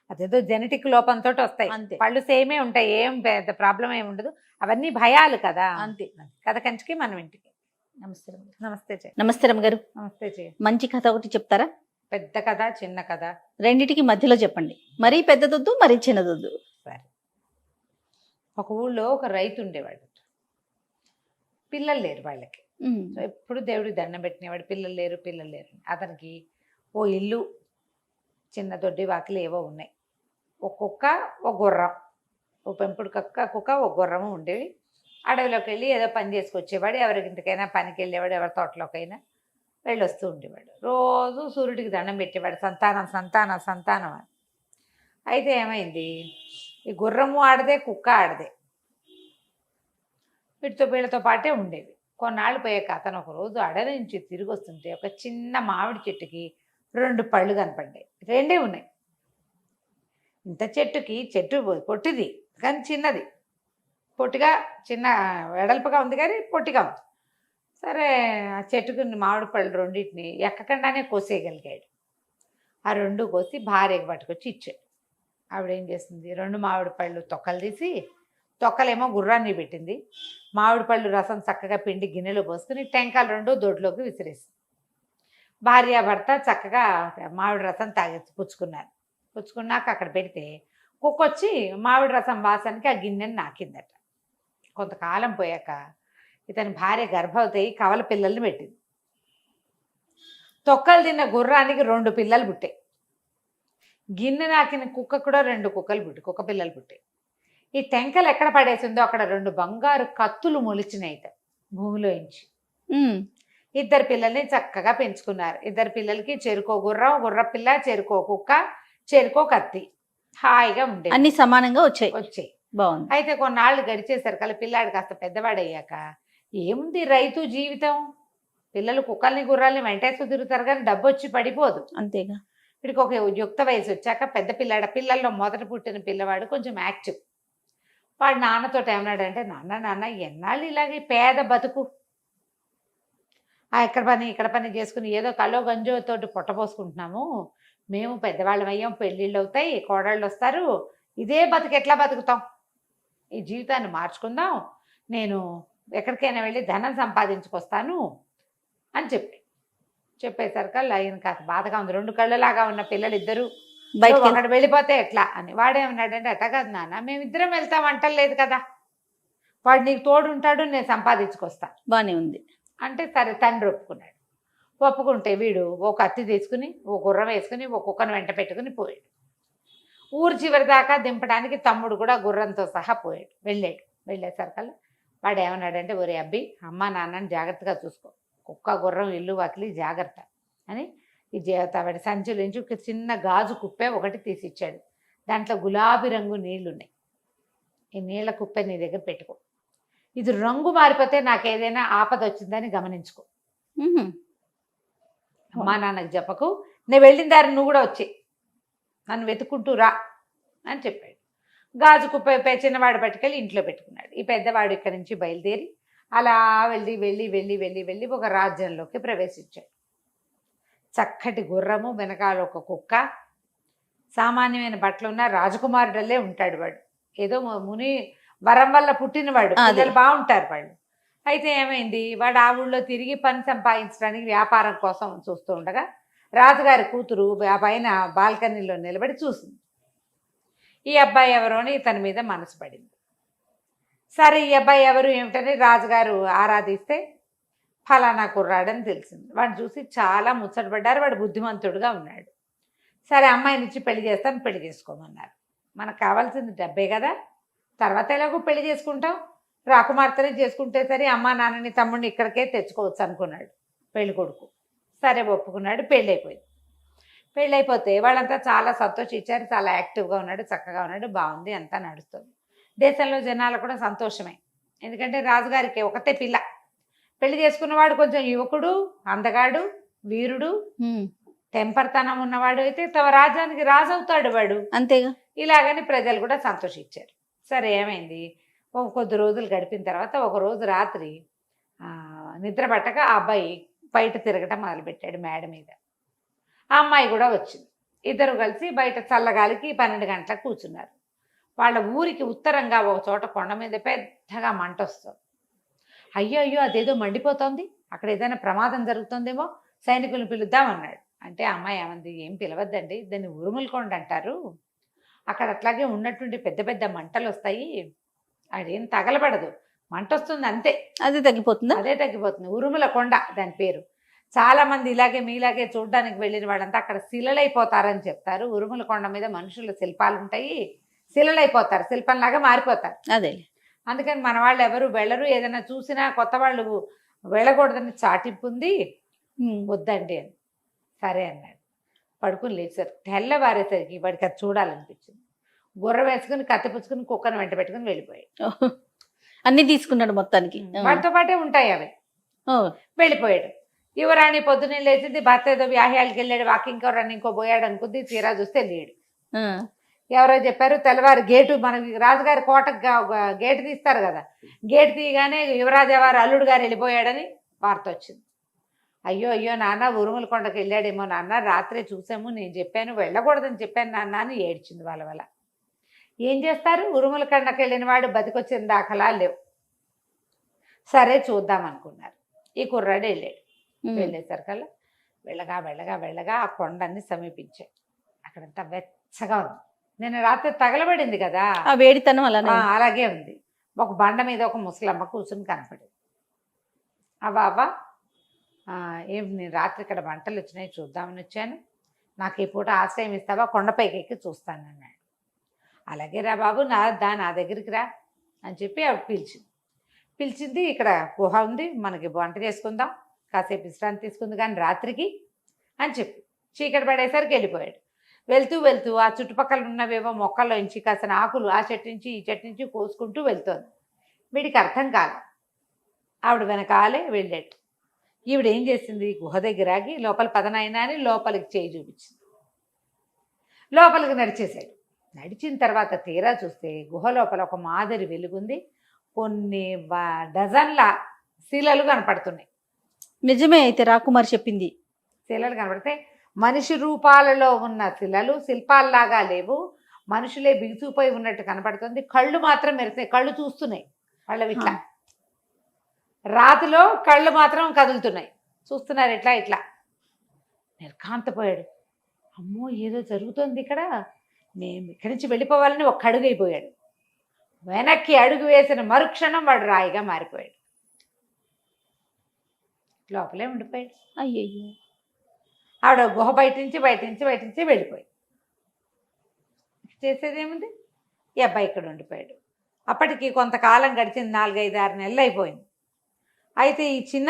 S2: అదేదో జెనెటిక్ లోపంతో వస్తాయి.
S1: అంతే,
S2: పళ్ళు సేమే ఉంటాయి, ఏం పెద్ద ప్రాబ్లం ఏమి ఉండదు. అవన్నీ భయాలు కదా.
S1: అంతే.
S2: కథ కంచికి మనం ఇంటికి.
S1: నమస్తే.
S2: నమస్తే.
S1: నమస్తే రమ్మ గారు.
S2: నమస్తే.
S1: మంచి కథ ఒకటి చెప్తారా?
S2: పెద్ద కథ చిన్న కథ
S1: రెండిటికి మధ్యలో చెప్పండి. మరీ పెద్దదొద్దు, మరీ చిన్నదొద్దు.
S2: సరే. ఒక ఊళ్ళో ఒక రైతు ఉండేవాడు. పిల్లలు లేరు వాళ్ళకి. ఎప్పుడు దేవుడికి దండం పెట్టినవాడు, పిల్లలు లేరు. అతనికి ఓ ఇల్లు, చిన్న దొడ్డి వాకిలి ఏవో ఉన్నాయి. ఒక కుక్క, ఒక గుర్రం, ఓ పెంపుడు కుక్క, ఒక గుర్రము ఉండేవి. అడవిలోకి వెళ్ళి ఏదో పని చేసుకొచ్చేవాడు. ఎవరింటికైనా పనికి వెళ్ళేవాడు, ఎవరి తోటలోకైనా వెళ్ళొస్తూ ఉండేవాడు. రోజు సూర్యుడికి దండం పెట్టేవాడు, సంతానం అని. అయితే ఏమైంది, ఈ గుర్రము ఆడదే, కుక్క ఆడదే, వీళ్ళతో పాటే ఉండేవి. కొన్నాళ్ళు పోయాక అతను ఒక రోజు అడవి నుంచి తిరిగి వస్తుంటే ఒక చిన్న మామిడి చెట్టుకి 2 పళ్ళు కనపడ్డాయి. 2 ఉన్నాయి. ఇంత చెట్టు పొట్టిది కానీ చిన్నది, పొట్టిగా చిన్న వెడల్పుగా ఉంది కానీ పొట్టిగా ఉంది. సరే, ఆ చెట్టుకు మామిడి పళ్ళు 2 ఎక్కకుండానే కోసేయగలిగాడు. ఆ 2 కోసి భార్యకి పట్టుకొచ్చి ఇచ్చాడు. ఆవిడేం చేస్తుంది, 2 మామిడి పళ్ళు తొక్కలు తీసి, తొక్కలేమో గుర్రాన్ని పెట్టింది, మామిడి పళ్ళు రసం చక్కగా పిండి గిన్నెలో పోసుకుని టెంకాలు 2 దొడ్లోకి విసిరేసింది. భార్యాభర్త చక్కగా మామిడి రసం పుచ్చుకున్నాక అక్కడ పెడితే కుక్కొచ్చి మామిడి రసం వాసనకి ఆ గిన్నెని నాకిందట. కొంతకాలం పోయాక ఇతని భార్య గర్భవతి అయి కవల పిల్లల్ని పెట్టింది. తొక్కలు తిన్న గుర్రానికి 2 పిల్లలు పుట్టాయి. గిన్నె నాకిన కుక్క కూడా 2 కుక్క పిల్లలు పుట్టాయి. ఈ టెంకలు ఎక్కడ పడేసిందో అక్కడ 2 బంగారు కత్తులు మొలిచినాయిట భూమిలోంచి. 2 పిల్లల్ని చక్కగా పెంచుకున్నారు. 2 పిల్లలకి చెరుకో గుర్రం, గుర్ర పిల్ల, చెరుకో కుక్క, చెరుకో కత్తి, హాయిగా ఉండే.
S1: అన్ని సమానంగా వచ్చాయి. బాగుంది.
S2: అయితే కొన్నాళ్ళు గడిచేసరికి పిల్లాడు కాస్త పెద్దవాడయ్యాక ఏముంది రైతు జీవితం, పిల్లలు కుక్కల్ని గుర్రాల్ని వెంటేస్తూ తిరుగుతారు కానీ డబ్బు వచ్చి పడిపోదు.
S1: అంతేగా.
S2: వీడికి ఒక యుక్త వయసు వచ్చాక పెద్ద పిల్లల్లో మొదట పుట్టిన పిల్లవాడు కొంచెం యాక్టివ్. వాడు నాన్నతో ఏమన్నాడంటే, నాన్న ఎన్నాళ్ళు ఇలాగే పేద బతుకు, ఇక్కడ పని చేసుకుని ఏదో కలో గంజోతోటి పొట్టపోసుకుంటున్నాము, మేము పెద్దవాళ్ళం అయ్యాం, పెళ్ళిళ్ళు అవుతాయి, కోడళ్ళు వస్తారు, ఇదే బతుకు ఎట్లా బతుకుతాం, ఈ జీవితాన్ని మార్చుకుందాం, నేను ఎక్కడికైనా వెళ్ళి ధనం సంపాదించుకొస్తాను అని చెప్పేసరికల్లా ఆయన కాస్త బాధగా ఉంది. 2 కళ్ళలాగా ఉన్న పిల్లలు 2 అక్కడ వెళ్ళిపోతే ఎట్లా అని. వాడేమన్నాడంటే, అట్లా కాదు నాన్న, మేమిద్దరం వెళ్తాం అంటలేదు కదా, వాడు నీకు తోడు ఉంటాడు, నేను సంపాదించుకొస్తా.
S1: బాగానే ఉంది
S2: అంటే సరే తండ్రి ఒప్పుకుంటే వీడు ఓ కత్తి తీసుకుని, ఓ గుర్రం వేసుకుని, ఓ కుక్కను వెంట పెట్టుకుని పోయాడు. ఊరు చివరి దాకా దింపడానికి తమ్ముడు కూడా గుర్రంతో సహా వెళ్ళేసరికల్లా వాడు ఏమన్నాడంటే, ఒరే అబ్బి, అమ్మ నాన్నని జాగ్రత్తగా చూసుకో, కుక్క గుర్రం ఇల్లు వాకిలి జాగ్రత్త అని వాడి సంచుల నుంచి ఒక చిన్న గాజు కుప్పే ఒకటి తీసిచ్చాడు. దాంట్లో గులాబీ రంగు నీళ్లున్నాయి, ఈ నీళ్ల కుప్పే నీ దగ్గర పెట్టుకో, ఇది రంగు మారిపోతే నాకు ఏదైనా ఆపద వచ్చిందని గమనించుకో, అమ్మా నాన్నకు చెప్పకు, నేను వెళ్ళిన దారి నువ్వు కూడా వచ్చి నన్ను వెతుక్కుంటూ రా అని చెప్పాడు. గాజు కుప్ప చిన్నవాడు పట్టుకెళ్ళి ఇంట్లో పెట్టుకున్నాడు. ఈ పెద్దవాడు ఇక్కడి నుంచి బయలుదేరి అలా వెళ్ళి ఒక రాజ్యంలోకి ప్రవేశించాడు. చక్కటి గుర్రము, వెనకాల ఒక కుక్క, సామాన్యమైన బట్టలు ఉన్న రాజకుమారుడల్లే ఉంటాడు వాడు. ఏదో ముని వరం వల్ల పుట్టినవాడు, పిల్లలు బాగుంటారు వాళ్ళు. అయితే ఏమైంది, వాడు ఆ ఊళ్ళో తిరిగి పని సంపాదించడానికి వ్యాపారం కోసం చూస్తూ ఉండగా రాజుగారి కూతురు ఆ పైన బాల్కనీలో నిలబడి చూసింది. ఈ అబ్బాయి ఎవరో అని ఇతని మీద మనసు పడింది. సరే ఈ అబ్బాయి ఎవరు ఏమిటని రాజుగారు ఆరాధిస్తే ఫలానా కుర్రాడని తెలిసింది. వాడిని చూసి చాలా ముచ్చటపడ్డారు. వాడు బుద్ధిమంతుడుగా ఉన్నాడు. సరే అమ్మాయినిచ్చి పెళ్లి చేస్తాను, పెళ్లి చేసుకోమన్నారు. మనకు కావాల్సింది డబ్బే కదా, తర్వాత ఎలాగో పెళ్లి చేసుకుంటాం, రాకుమార్తెనే చేసుకుంటే సరే అమ్మా నాన్నని తమ్ముడిని ఇక్కడికే తెచ్చుకోవచ్చు అనుకున్నాడు పెళ్లి కొడుకు. సరే ఒప్పుకున్నాడు. పెళ్ళి అయిపోయింది. పెళ్ళి అయిపోతే వాళ్ళంతా చాలా సంతోషించారు. చాలా యాక్టివ్గా ఉన్నాడు, చక్కగా ఉన్నాడు, బాగుంది, అంతా నడుస్తుంది. దేశంలో జనాలు కూడా సంతోషమే. ఎందుకంటే రాజుగారికి ఒకతే పిల్ల. పెళ్లి చేసుకున్నవాడు కొంచెం యువకుడు, అందగాడు, వీరుడు, టెంపర్తనం ఉన్నవాడు అయితే తమ రాజ్యానికి రాజు అవుతాడు వాడు.
S1: అంతేగా.
S2: ఇలాగని ప్రజలు కూడా సంతోషించారు. సరే ఏమైంది, కొద్ది రోజులు గడిపిన తర్వాత ఒక రోజు రాత్రి నిద్ర పట్టక ఆ అబ్బాయి బయట తిరగటం మొదలుపెట్టాడు మేడ మీద. ఆ అమ్మాయి కూడా వచ్చింది. ఇద్దరు కలిసి బయట చల్లగాలికి 12 గంటలకు కూర్చున్నారు. వాళ్ళ ఊరికి ఉత్తరంగా ఒక చోట కొండ మీద పెద్దగా మంట వస్తుంది. అయ్యో అయ్యో అదేదో మండిపోతుంది, అక్కడ ఏదైనా ప్రమాదం జరుగుతుందేమో, సైనికులను పిలుద్దామన్నాడు. అంటే అమ్మాయి ఏమంది, ఏం పిలవద్దండి, దాన్ని ఉరుముల కొండ అంటారు, అక్కడ అట్లాగే ఉన్నట్టుండి పెద్ద పెద్ద మంటలు వస్తాయి, అదేం తగలబడదు, మంట వస్తుంది అంతే,
S1: అదే తగ్గిపోతుందా?
S2: అదే తగ్గిపోతుంది, ఉరుముల కొండ దాని పేరు. చాలా మంది ఇలాగే మీలాగే చూడడానికి వెళ్ళిన వాళ్ళంతా అక్కడ శిలలైపోతారని చెప్తారు. ఉరుముల కొండ మీద మనుషుల శిల్పాలు ఉంటాయి, శిలలైపోతారు, శిల్పంలాగా మారిపోతారు.
S1: అదే. అందుకని
S2: మన వాళ్ళు ఎవరు వెళ్ళరు. ఏదైనా చూసినా కొత్త వాళ్ళు వెళ్ళకూడదని చాటింపు ఉంది, వద్దండి అని. సరే అన్నాడు. పడుకుని లేచారు. తెల్లవారేసరికి వాడికి అది చూడాలనిపించింది. గుర్ర వేసుకుని కత్తి పుచ్చుకుని కుక్కను వెంట పెట్టుకుని వెళ్ళిపోయాడు.
S1: అన్ని తీసుకున్నాడు మొత్తానికి.
S2: వాటితో పాటే ఉంటాయి అవి. వెళ్ళిపోయాడు. యువరాణి పొద్దున్నే లేచింది. భర్త ఏదో వ్యాహ్యాలకి వెళ్ళాడు, వాకింగ్ రన్నింగ్ పోయాడు అనుకుంది. తీరా చూస్తే లేడు. ఎవరో చెప్పారు తెల్లవారు గేటు, మనకి రాజుగారి కోటకు గేటు తీస్తారు కదా, గేటు తీయగానే యువరాజా వారు అల్లుడు గారు వెళ్ళిపోయాడని వార్త వచ్చింది. అయ్యో అయ్యో నాన్న, ఉరుముల కొండకు వెళ్ళాడేమో నాన్న, రాత్రే చూసాము, నేను చెప్పాను వెళ్ళకూడదని చెప్పాను నాన్న అని ఏడ్చింది. వాళ్ళ ఏం చేస్తారు, ఉరుముల కొండకు వెళ్ళిన వాడు బతికొచ్చిన దాఖలా లేవు. సరే చూద్దాం అనుకున్నారు. ఈ కుర్రాడు వెళ్ళాడు. వెళ్ళేసరికల్లా వెళ్ళగా వెళ్ళగా వెళ్ళగా ఆ కొండన్ని సమీపించాయి. అక్కడంతా వెచ్చగా ఉంది. నేను రాత్రి తగలబడింది కదా,
S1: ఆ వేడితనం
S2: అలాగే ఉంది. ఒక బండ మీద ఒక ముసలమ్మ కూర్చుని కనపడింది. అవ్వ ఏం, నేను రాత్రి ఇక్కడ మంటలు వచ్చినాయి చూద్దామని వచ్చాను, నాకు ఈ పూట ఆశ్రయం ఇస్తావా, కొండపైకి ఎక్కి చూస్తానన్నాడు. అలాగే రా బాబు, నా దగ్గరికి రా అని చెప్పి ఆవిడ పిలిచింది. ఇక్కడ గుహ ఉంది, మనకి వంట చేసుకుందాం, కాసేపు విశ్రాంతి తీసుకుంది కానీ రాత్రికి అని చెప్పి చీకటి పడేసరికి వెళ్ళిపోయాడు. వెళ్తూ వెళ్తూ ఆ చుట్టుపక్కల ఉన్నవేవో మొక్కల్లోంచి కాసిన ఆకులు ఆ చెట్టు నుంచి ఈ చెట్టు నుంచి కోసుకుంటూ వెళ్తోంది. వీడికి అర్థం కాదు. ఆవిడ వెనకాలే వెళ్ళాడు. ఈవిడ ఏం చేసింది, గుహ దగ్గర ఆగి లోపల పదనైనా అని లోపలికి చేయి చూపించింది. లోపలికి నడిచేశాడు. నడిచిన తర్వాత తీరా చూస్తే గుహ లోపల ఒక మాదిరి వెలుగుంది. కొన్ని డజన్ల శిలలు కనపడుతున్నాయి.
S1: నిజమే అయితే రాకుమారి చెప్పింది.
S2: శిలలు కనపడితే మనిషి రూపాలలో ఉన్న శిలలు, శిల్పాల్లాగా లేవు, మనుషులే బిగుసిపోయి ఉన్నట్టు కనపడుతుంది. కళ్ళు మాత్రం మెరుస్తాయి, కళ్ళు చూస్తున్నాయి వాళ్ళవి ఇట్లా. రాతిలో కళ్ళు మాత్రం కదులుతున్నాయి, చూస్తున్నారు ఇట్లా ఇట్లా. నిర్ఘాంతపోయాడు. అమ్మో ఏదో జరుగుతుంది ఇక్కడ, మేము ఇక్కడి నుంచి వెళ్ళిపోవాలని ఒక అడుగు అయిపోయాడు. వెనక్కి అడుగు వేసిన మరుక్షణం వాడు రాయిగా మారిపోయాడు. లోపలే ఉండిపోయాడు.
S1: అయ్యయ్యో.
S2: ఆవిడ గుహ బయట నుంచి వెళ్ళిపోయాడు. చేసేదేముంది, ఈ అబ్బాయి ఇక్కడ ఉండిపోయాడు. అప్పటికి కొంతకాలం గడిచింది, 4-5-6 నెలలు అయిపోయింది. అయితే ఈ చిన్న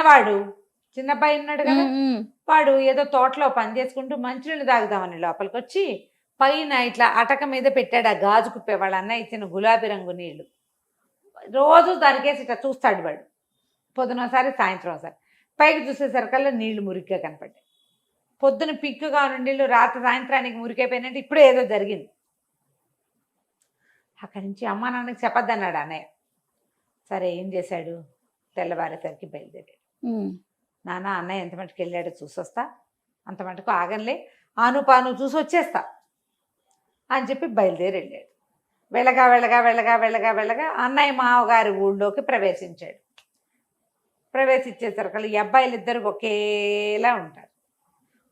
S2: అబ్బాయి ఉన్నాడు కదా, వాడు ఏదో తోటలో పని చేసుకుంటూ మంచినీళ్ళు తాగుదామని లోపలికి వచ్చి పైన ఇట్లా అటక మీద పెట్టాడు ఆ గాజు కుప్పే. వాళ్ళ అన్న ఇచ్చిన గులాబీ రంగు నీళ్లు రోజు దానికేసి ఇట్లా చూస్తాడు వాడు. పొద్దునోసారి సాయంత్రం ఒకసారి. పైకి చూసేసరికల్లా నీళ్లు మురిగ్గా కనపడ్డాయి. పొద్దున పిక్కుగా ఉన్న నీళ్ళు రాత్రి సాయంత్రానికి మురికైపోయినట్టు ఇప్పుడు ఏదో జరిగింది. అక్కడి నుంచి అమ్మా నాన్నకి చెప్పొద్దన్నాడు అన్నయ్య. సరే ఏం చేశాడు, తెల్లవారేసరికి బయలుదేరాడు. నాన్న అన్నయ్య ఎంత మటుకు వెళ్ళాడో చూసొస్తా, అంత మటుకు ఆగంలే, ఆనుపాను చూసి వచ్చేస్తా అని చెప్పి బయలుదేరి వెళ్ళాడు. వెళ్ళగా అన్నయ్య మావగారి ఊళ్ళోకి ప్రవేశించాడు. ప్రవేశించేసరికి ఈ అబ్బాయిలు ఇద్దరు ఒకేలా ఉంటారు.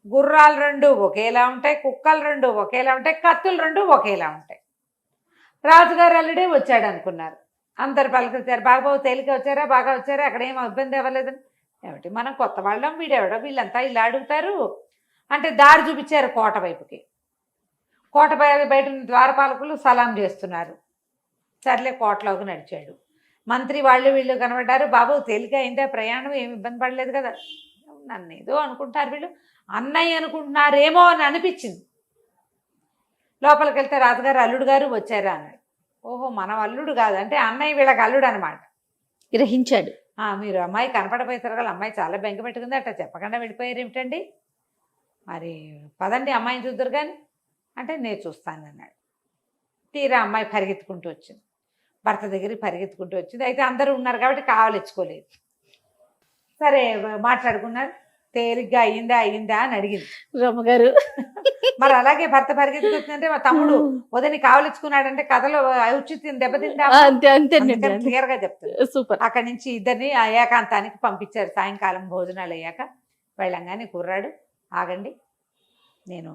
S2: గుర్రాలు 2 ఒకేలా ఉంటాయి, కుక్కలు 2 ఒకేలా ఉంటాయి, కత్తులు 2 ఒకేలా ఉంటాయి. రాజుగారు అల్లుడే వచ్చాడు అనుకున్నారు. అందరు పలకరించారు, బాగా తేలిక వచ్చారా, బాగా వచ్చారా, అక్కడ ఏం ఇబ్బంది అవ్వలేదని. ఏమిటి మనం కొత్త వాళ్ళం, వీడెవడో, వీళ్ళంతా ఇలా అడుగుతారు అంటే దారి చూపించారు కోట వైపుకి. కోట బయట ఉన్న ద్వారపాలకులు సలాం చేస్తున్నారు. సర్లే కోటలోకి నడిచాడు. మంత్రి వాళ్ళు వీళ్ళు కనబడ్డారు. బాబు తేలిక అయిందా ప్రయాణం, ఏమి ఇబ్బంది పడలేదు కదా. నన్ను ఏదో అనుకుంటారు వీళ్ళు, అన్నయ్య అనుకుంటున్నారేమో అని అనిపించింది. లోపలికి వెళ్తే రాజుగారు అల్లుడు గారు వచ్చారా అన్నాడు. ఓహో మనం అల్లుడు కాదు, అంటే అన్నయ్య వీళ్ళకి అల్లుడు అనమాట.
S1: గ్రహించాడు.
S2: మీరు అమ్మాయి కనపడపోతారు కదా, అమ్మాయి చాలా బెంగ పెట్టుకుంది, అట్లా చెప్పకుండా వెళ్ళిపోయారు ఏమిటండి, మరి పదండి అమ్మాయిని చూద్దరు కానీ అంటే నేను చూస్తాను అన్నాడు. తీరా అమ్మాయి పరిగెత్తుకుంటూ వచ్చింది, భర్త దగ్గరికి పరిగెత్తుకుంటూ వచ్చింది. అయితే అందరూ ఉన్నారు కాబట్టి కావాలిచ్చుకోలేదు. సరే మాట్లాడుకున్నారు. తేలిగ్గా అయ్యిందా అని అడిగింది
S1: రమ్మగారు.
S2: మరి అలాగే భర్త పరిగెత్తుకొచ్చిందంటే మా తమ్ముడు వదని కావలించుకున్నాడంటే కథలో ఔచిత్యం దెబ్బతిందా, క్లియర్ గా చెప్తాను.
S1: సూపర్.
S2: అక్కడి నుంచి ఇద్దరిని ఆ ఏకాంతానికి పంపించారు. సాయంకాలం భోజనాలు అయ్యాక వెళ్ళంగానే కుర్రాడు, ఆగండి, నేను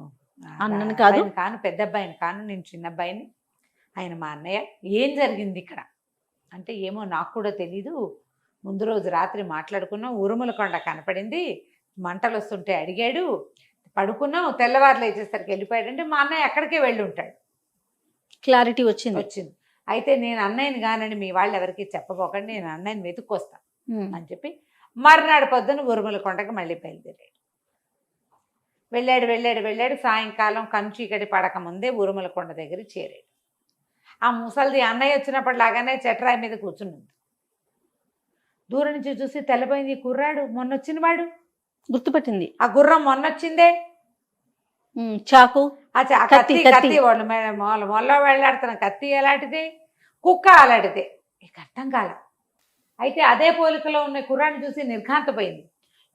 S1: అన్నని కాదు,
S2: కాను, పెద్ద అబ్బాయిని కాను, నేను చిన్న అబ్బాయిని, ఆయన మా అన్నయ్య. ఏం జరిగింది ఇక్కడ అంటే, ఏమో నాకు కూడా తెలీదు, ముందు రోజు రాత్రి మాట్లాడుకున్నాం, ఉరుముల కొండ కనపడింది, మంటలు వస్తుంటే అడిగాడు, పడుకున్నాం, తెల్లవారు లేచేసరికి వెళ్ళిపోయాడంటే మా అన్నయ్య అక్కడికే వెళ్ళి ఉంటాడు.
S1: క్లారిటీ వచ్చింది.
S2: అయితే నేను అన్నయ్యని కానని మీ వాళ్ళు ఎవరికి చెప్పబోకండి, నేను అన్నయ్యని వెతుక్కొస్తాను అని చెప్పి మర్నాడు పొద్దున ఉరుముల కొండకి మళ్ళీ బయలుదేరాడు. వెళ్ళాడు. సాయంకాలం కంచీకటి పడక ముందే ఉరుముల కొండ దగ్గర చేరాడు. ఆ ముసలిది అన్నయ్య వచ్చినప్పటిలాగానే చెట్రాయి మీద కూర్చుంది. దూరం నుంచి చూసి తెల్లబోయింది, కుర్రాడు మొన్నొచ్చిన వాడు
S1: గుర్తుపట్టింది.
S2: ఆ గుర్రం మొన్నొచ్చిందే,
S1: చాకు,
S2: కత్తి వాళ్ళు మొల్ల వెళ్ళాడుతున్న కత్తి ఎలాంటిదే, కుక్క అలాంటిదే, ఇక అర్థం కాల. అయితే అదే పోలికలో ఉన్న కుర్రాన్ని చూసి నిర్ఘాంతపోయింది.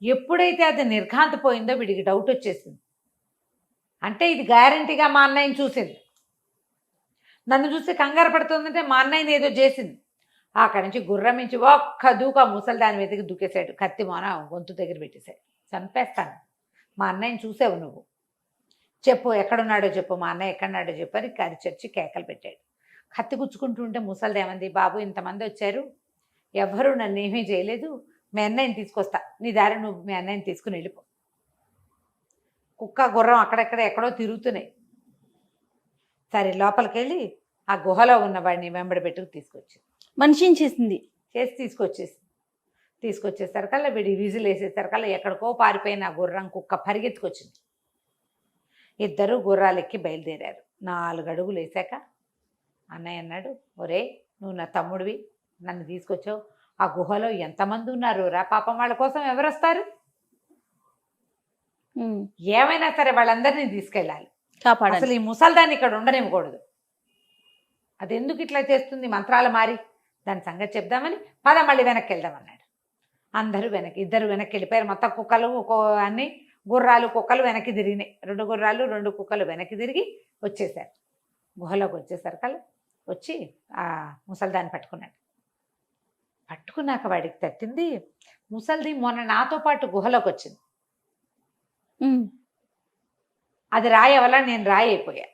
S2: ఎప్పుడైతే అది నిర్ఘాంతపోయిందో వీడికి డౌట్ వచ్చేసింది. అంటే ఇది గ్యారంటీగా మా అన్నయ్యని చూసింది, నన్ను చూసి కంగారు పడుతుందంటే మా అన్నయ్యని ఏదో చేసింది. అక్కడి నుంచి గుర్రం నుంచి ఒక్క దూక ముసలి దాని మీదకి దూకేశాడు. కత్తి మొన గొంతు దగ్గర పెట్టేశాడు. చంపేస్తాను, మా అన్నయ్యని చూసావు నువ్వు, చెప్పు ఎక్కడున్నాడో చెప్పు, మా అన్నయ్య ఎక్కడున్నాడో చెప్పు అని కరిచొచ్చి కేకలు పెట్టాడు. కత్తి గుచ్చుకుంటుంటే ముసలిది ఏమంది, బాబు ఇంతమంది వచ్చారు, ఎవ్వరూ నన్ను ఏమీ చేయలేదు, మీ అన్నయ్యని తీసుకొస్తా, నీ దారి నువ్వు మీ అన్నయ్యని తీసుకుని వెళ్ళిపో. కుక్క గుర్రం అక్కడెక్కడ ఎక్కడో తిరుగుతున్నాయి. సరే లోపలికి వెళ్ళి ఆ గుహలో ఉన్న వాడిని వెంబడి పెట్టుకు తీసుకొచ్చింది.
S1: మనిషిని చేసింది,
S2: తీసుకొచ్చేసరికల్లా వీడి విజిల్ వేసేసరికల్లా ఎక్కడికో పారిపోయిన ఆ గుర్రం కుక్క పరిగెత్తుకొచ్చింది. ఇద్దరు గుర్రాలు ఎక్కి బయలుదేరారు. 4 అడుగులు వేసాక అన్నయ్య అన్నాడు, ఒరే నువ్వు నా తమ్ముడివి, నన్ను తీసుకొచ్చావు, ఆ గుహలో ఎంతమంది ఉన్నారు రా, పాపం వాళ్ళ కోసం ఎవరు వస్తారు, ఏమైనా సరే వాళ్ళందరినీ తీసుకెళ్ళాలి, అసలు ఈ ముసల్దాన్ని ఇక్కడ ఉండనివ్వకూడదు, అది ఎందుకు ఇట్లా చేస్తుంది మంత్రాలు మారి, దాని సంగతి చెప్దామని పద మళ్ళీ వెనక్కి వెళ్దామన్నాడు. అందరూ ఇద్దరు వెనక్కి వెళ్ళిపోయారు. మొత్తం కుక్కలు అన్ని గుర్రాలు కుక్కలు వెనక్కి తిరిగినాయి. 2 గుర్రాలు 2 కుక్కలు వెనక్కి తిరిగి వచ్చేసారు. గుహలోకి వచ్చేసరికల్లా వచ్చి ఆ ముసల్దాన్ని పట్టుకున్నాక వాడికి తట్టింది, ముసల్ది మొన్న నాతో పాటు గుహలోకి వచ్చింది, అది రాయి వల్ల నేను రాయి అయిపోయా,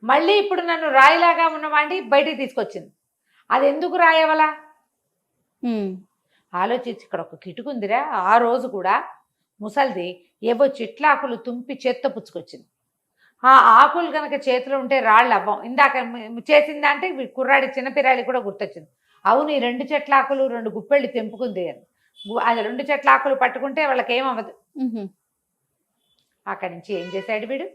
S2: మళ్ళీ ఇప్పుడు నన్ను రాయిలాగా ఉన్నవాడిని బయటికి తీసుకొచ్చింది, అది ఎందుకు రాయవలా ఆలోచించి ఇక్కడ ఒక కిటుకుందిరా. ఆ రోజు కూడా ముసల్ది ఏవో చెట్లాకులు తుంపి చేత్తో పుచ్చుకొచ్చింది. ఆ ఆకులు కనుక చేతిలో ఉంటే రాళ్ళు అవ్వం. ఇందాక చేసిందా అంటే కుర్రాడి చిన్నపిరాడి కూడా గుర్తొచ్చింది. అవును, ఈ 2 చెట్లాకులు 2 గుప్పెళ్ళు తెంపుకుంది అని. అది 2 చెట్లాకులు పట్టుకుంటే వాళ్ళకి ఏమవ్వదు. అక్కడి నుంచి ఏం చేశాడు వీడు,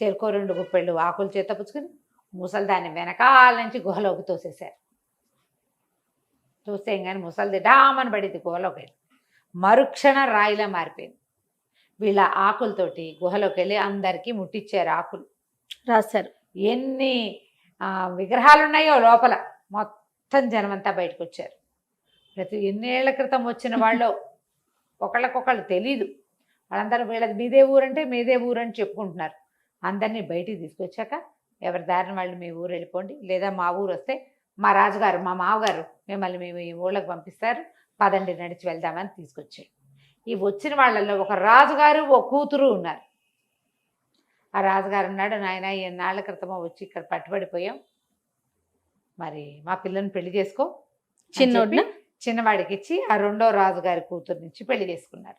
S2: చేరుకో 2 గుప్పెళ్ళు ఆకులు చేత్తో పుచ్చుకుని ముసల్దాన్ని వెనకాల నుంచి గుహలోకి తోసేశారు. చూస్తే కానీ ముసలిది డామని పడింది గుహలోకి వెళ్ళి, మరుక్షణ రాయిలా మారిపోయింది. వీళ్ళ ఆకులతోటి గుహలోకి వెళ్ళి అందరికీ ముట్టించారు, ఆకులు
S1: రాశారు.
S2: ఎన్ని విగ్రహాలు ఉన్నాయో లోపల మొత్తం జనమంతా బయటకు వచ్చారు. ప్రతి ఎన్నేళ్ల క్రితం వచ్చిన వాళ్ళు ఒకళ్ళకొకళ్ళు తెలీదు, వాళ్ళందరూ వీళ్ళది మీదే ఊరంటే మీదే ఊరని చెప్పుకుంటున్నారు. అందరినీ బయటికి తీసుకొచ్చాక ఎవరి దారిని వాళ్ళు మీ ఊరు వెళ్ళిపోండి, లేదా మా ఊరు వస్తే మా రాజుగారు మా మావగారు మిమ్మల్ని మేము ఈ ఊళ్ళకి పంపిస్తారు, పదండి నడిచి వెళ్దామని తీసుకొచ్చాడు. ఈ వచ్చిన వాళ్ళల్లో ఒక రాజుగారు ఒక కూతురు ఉన్నారు. ఆ రాజుగారు ఉన్నాడు, నాయన 7 నాళ్ల క్రితమో వచ్చి ఇక్కడ పట్టుబడిపోయాం, మరి మా పిల్లని పెళ్లి చేసుకో అని
S1: చిన్నోడిన
S2: చెప్పి చిన్నవాడికి ఇచ్చి ఆ రెండో రాజుగారి కూతురు నుంచి పెళ్లి చేసుకున్నారు.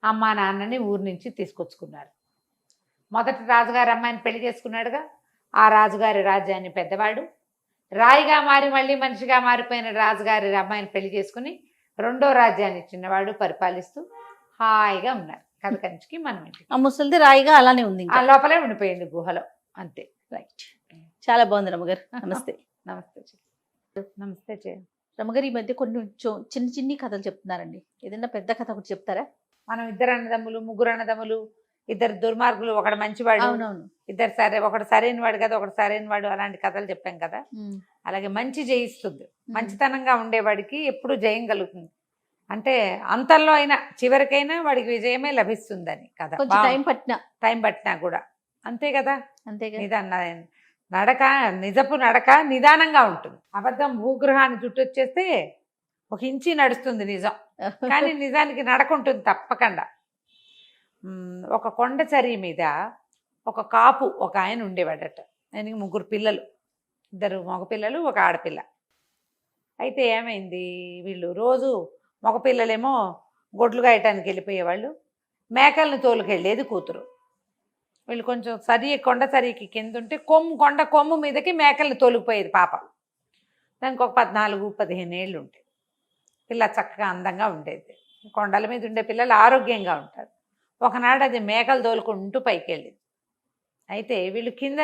S2: అమ్మా నాన్నని ఊరి నుంచి తీసుకొచ్చుకున్నారు. మొదటి రాజుగారి అమ్మాయిని పెళ్లి చేసుకున్నాడుగా, ఆ రాజుగారి రాజ్యాన్ని పెద్దవాడు రాయిగా మారి మళ్ళీ మనిషిగా మారిపోయిన రాజుగారి అమ్మాయిని పెళ్లి చేసుకుని రెండో రాజ్యాన్ని చిన్నవాడు పరిపాలిస్తూ హాయిగా ఉన్నారు. కథ కంచికి మనం ఇంటికి.
S1: ఆ ముసలిది రాయిగా అలానే ఉంది
S2: ఆ
S1: ఇంకా.
S2: లోపలే ఉండిపోయింది గుహలో, అంతే.
S1: రైట్. చాలా బాగుంది రమ్మగారు. నమస్తే.
S2: నమస్తే నమస్తే చేయ.
S1: రమ్మగారు, ఈ మధ్య కొన్ని చిన్న చిన్ని కథలు చెప్తున్నారండి. ఏదైనా పెద్ద కథ ఒకటి చెప్తారా?
S2: మనం ఇద్దరు అన్నదమ్ములు, ముగ్గురు అన్నదమ్ములు, ఇద్దరు దుర్మార్గులు, ఒకడు మంచివాడు,
S1: అవునవును.
S2: ఇద్దరు ఒకడు సరైన వాడు కదా, ఒకడు సరైన వాడు, అలాంటి కథలు చెప్పాం కదా. అలాగే మంచి జయిస్తుంది. మంచితనంగా ఉండేవాడికి ఎప్పుడు జయం కలుగుతుంది. అంటే అంతంలో అయినా చివరికైనా వాడికి విజయమే లభిస్తుందని కథ.
S1: కొంచెం టైం
S2: పట్టినా కూడా అంతే కదా.
S1: అంతే
S2: నడక నిజపు నడక నిదానంగా ఉంటుంది. అబద్ధం భూగృహాన్ని చుట్టొచ్చేస్తే ఒక ఇంచి నడుస్తుంది నిజం, కానీ నిజానికి నడక ఉంటుంది తప్పకుండా. ఒక కొండ చరి మీద ఒక కాపు ఒక ఆయన ఉండేవాడట. ఆయనకి 3 పిల్లలు, 2 మగపిల్లలు, 1 ఆడపిల్ల. అయితే ఏమైంది, వీళ్ళు రోజు మగపిల్లలేమో గొడ్లు గాయటానికి వెళ్ళిపోయేవాళ్ళు, మేకలను తోలుకెళ్ళేది కూతురు. వీళ్ళు కొంచెం కొండ సరికి కింద ఉంటే కొండ కొమ్ము మీదకి మేకలను తోలుకుపోయేది పాప. దానికి ఒక 14-15 ఏళ్ళు ఉంటాయి. పిల్ల చక్కగా అందంగా ఉండేది. కొండల మీద ఉండే పిల్లలు ఆరోగ్యంగా ఉంటారు. ఒకనాడు అది మేకలు తోలుకుంటూ పైకి వెళ్ళింది. అయితే వీళ్ళు కింద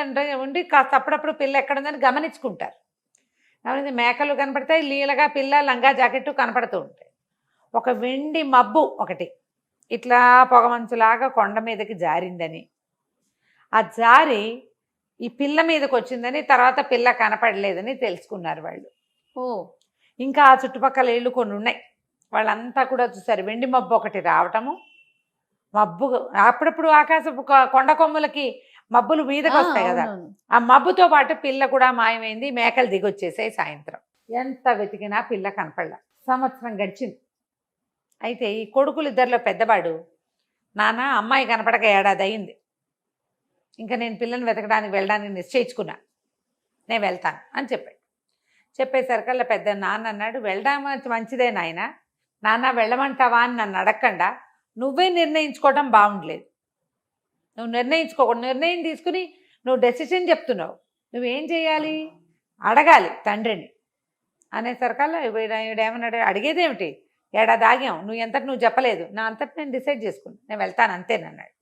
S2: ఉండి కాస్త అప్పుడప్పుడు పిల్ల ఎక్కడుందని గమనించుకుంటారు. గమనించి మేకలు కనపడతాయి, లీలగా పిల్ల లంగా జాకెట్టు కనపడుతూ ఉంటాయి. ఒక వెండి మబ్బు ఒకటి ఇట్లా పొగమంచులాగా కొండ మీదకి జారిందని, ఆ జారి ఈ పిల్ల మీదకి వచ్చిందని, తర్వాత పిల్ల కనపడలేదని తెలుసుకున్నారు వాళ్ళు. ఇంకా ఆ చుట్టుపక్కల ఇళ్ళు కొన్ని ఉన్నాయి, వాళ్ళంతా కూడా చూసారు. వెండి మబ్బు ఒకటి రావటము, మబ్బు అప్పుడప్పుడు ఆకాశపు కొండ కొమ్ములకి మబ్బులు మీదకి వస్తాయి కదా, ఆ మబ్బుతో పాటు పిల్ల కూడా మాయమైంది. మేకలు దిగొచ్చేసాయి. సాయంత్రం ఎంత వెతికినా పిల్ల కనపడలా. సంవత్సరం గడిచింది. అయితే ఈ కొడుకులు ఇద్దరిలో పెద్దవాడు, నాన్న అమ్మాయి కనపడక ఏడాది అయింది, ఇంకా నేను పిల్లని వెతకడానికి వెళ్ళడానికి నిశ్చయించుకున్నా, నేను వెళ్తాను అని చెప్పాడు. చెప్పేసరికల్లా పెద్ద నాన్న అన్నాడు, వెళ్ళడం మంచిదే నాయన, నాన్న వెళ్ళమంటావా అని నన్ను అడగకుండా నువ్వే నిర్ణయించుకోవడం బాగుండలేదు. నువ్వు నిర్ణయించుకోకూడదు, నిర్ణయం తీసుకుని నువ్వు డెసిషన్ చెప్తున్నావు, నువ్వేం చేయాలి, అడగాలి తండ్రిని అనేసరికల్లా వీడేమన్నాడు, అడిగేదేమిటి, ఏడాది ఆగాం, నువ్వు ఎంతటి నువ్వు చెప్పలేదు, నా అంతటి నేను డిసైడ్ చేసుకుని నేను వెళ్తాను అంతేనన్నాడు.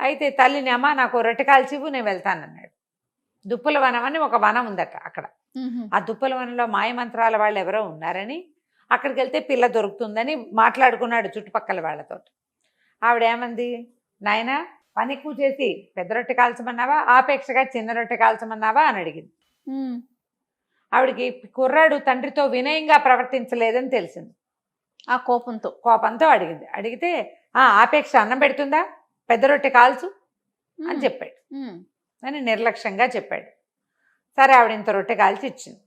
S2: అయితే తల్లిని, అమ్మ నాకు రొట్టె కాల్చివు, నేను వెళ్తానన్నాడు. దుప్పుల వనం అని ఒక వనం ఉందట అక్కడ. ఆ దుప్పుల వనంలో మాయమంత్రాల వాళ్ళు ఎవరో ఉన్నారని, అక్కడికి వెళ్తే పిల్ల దొరుకుతుందని మాట్లాడుకున్నాడు చుట్టుపక్కల వాళ్ళతో. ఆవిడేమంది, నాయన పని ఎక్కువ చేసి పెద్ద రొట్టె కాల్చమన్నావా, ఆపేక్షగా చిన్న రొట్టె కాల్చమన్నావా అని అడిగింది. ఆవిడికి కుర్రాడు తండ్రితో వినయంగా ప్రవర్తించలేదని తెలిసింది.
S1: ఆ కోపంతో
S2: అడిగింది. అడిగితే ఆపేక్ష అన్నం పెడుతుందా, పెద్ద రొట్టె కాల్చు అని చెప్పాడు అని నిర్లక్ష్యంగా చెప్పాడు. సరే ఆవిడ ఇంత రొట్టె కాల్చి ఇచ్చింది.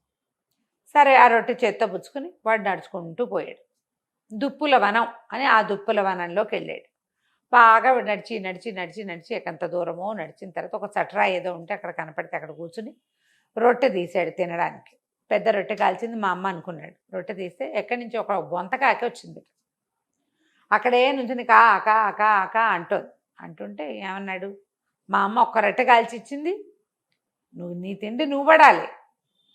S2: సరే ఆ రొట్టె చేత్తో పుచ్చుకుని వాడు నడుచుకుంటూ పోయాడు. దుప్పుల వనం అని ఆ దుప్పుల వనంలోకి వెళ్ళాడు. బాగా నడిచి నడిచి నడిచి నడిచి ఎకంత దూరమో నడిచిన తర్వాత ఒక చట్రా ఏదో ఉంటే అక్కడ కనపడితే అక్కడ కూర్చుని రొట్టె తీసాడు తినడానికి. పెద్ద రొట్టె కాల్చింది మా అమ్మ అనుకున్నాడు. రొట్టె తీస్తే ఎక్కడి నుంచి ఒక బొంతకాకి వచ్చింది. అక్కడే నుంచి కా కా కా కా అంటుంటే ఏమన్నాడు, మా అమ్మ ఒక్క రొట్టె కాల్చి ఇచ్చింది, నీ తిండి నువ్వు పడాలి,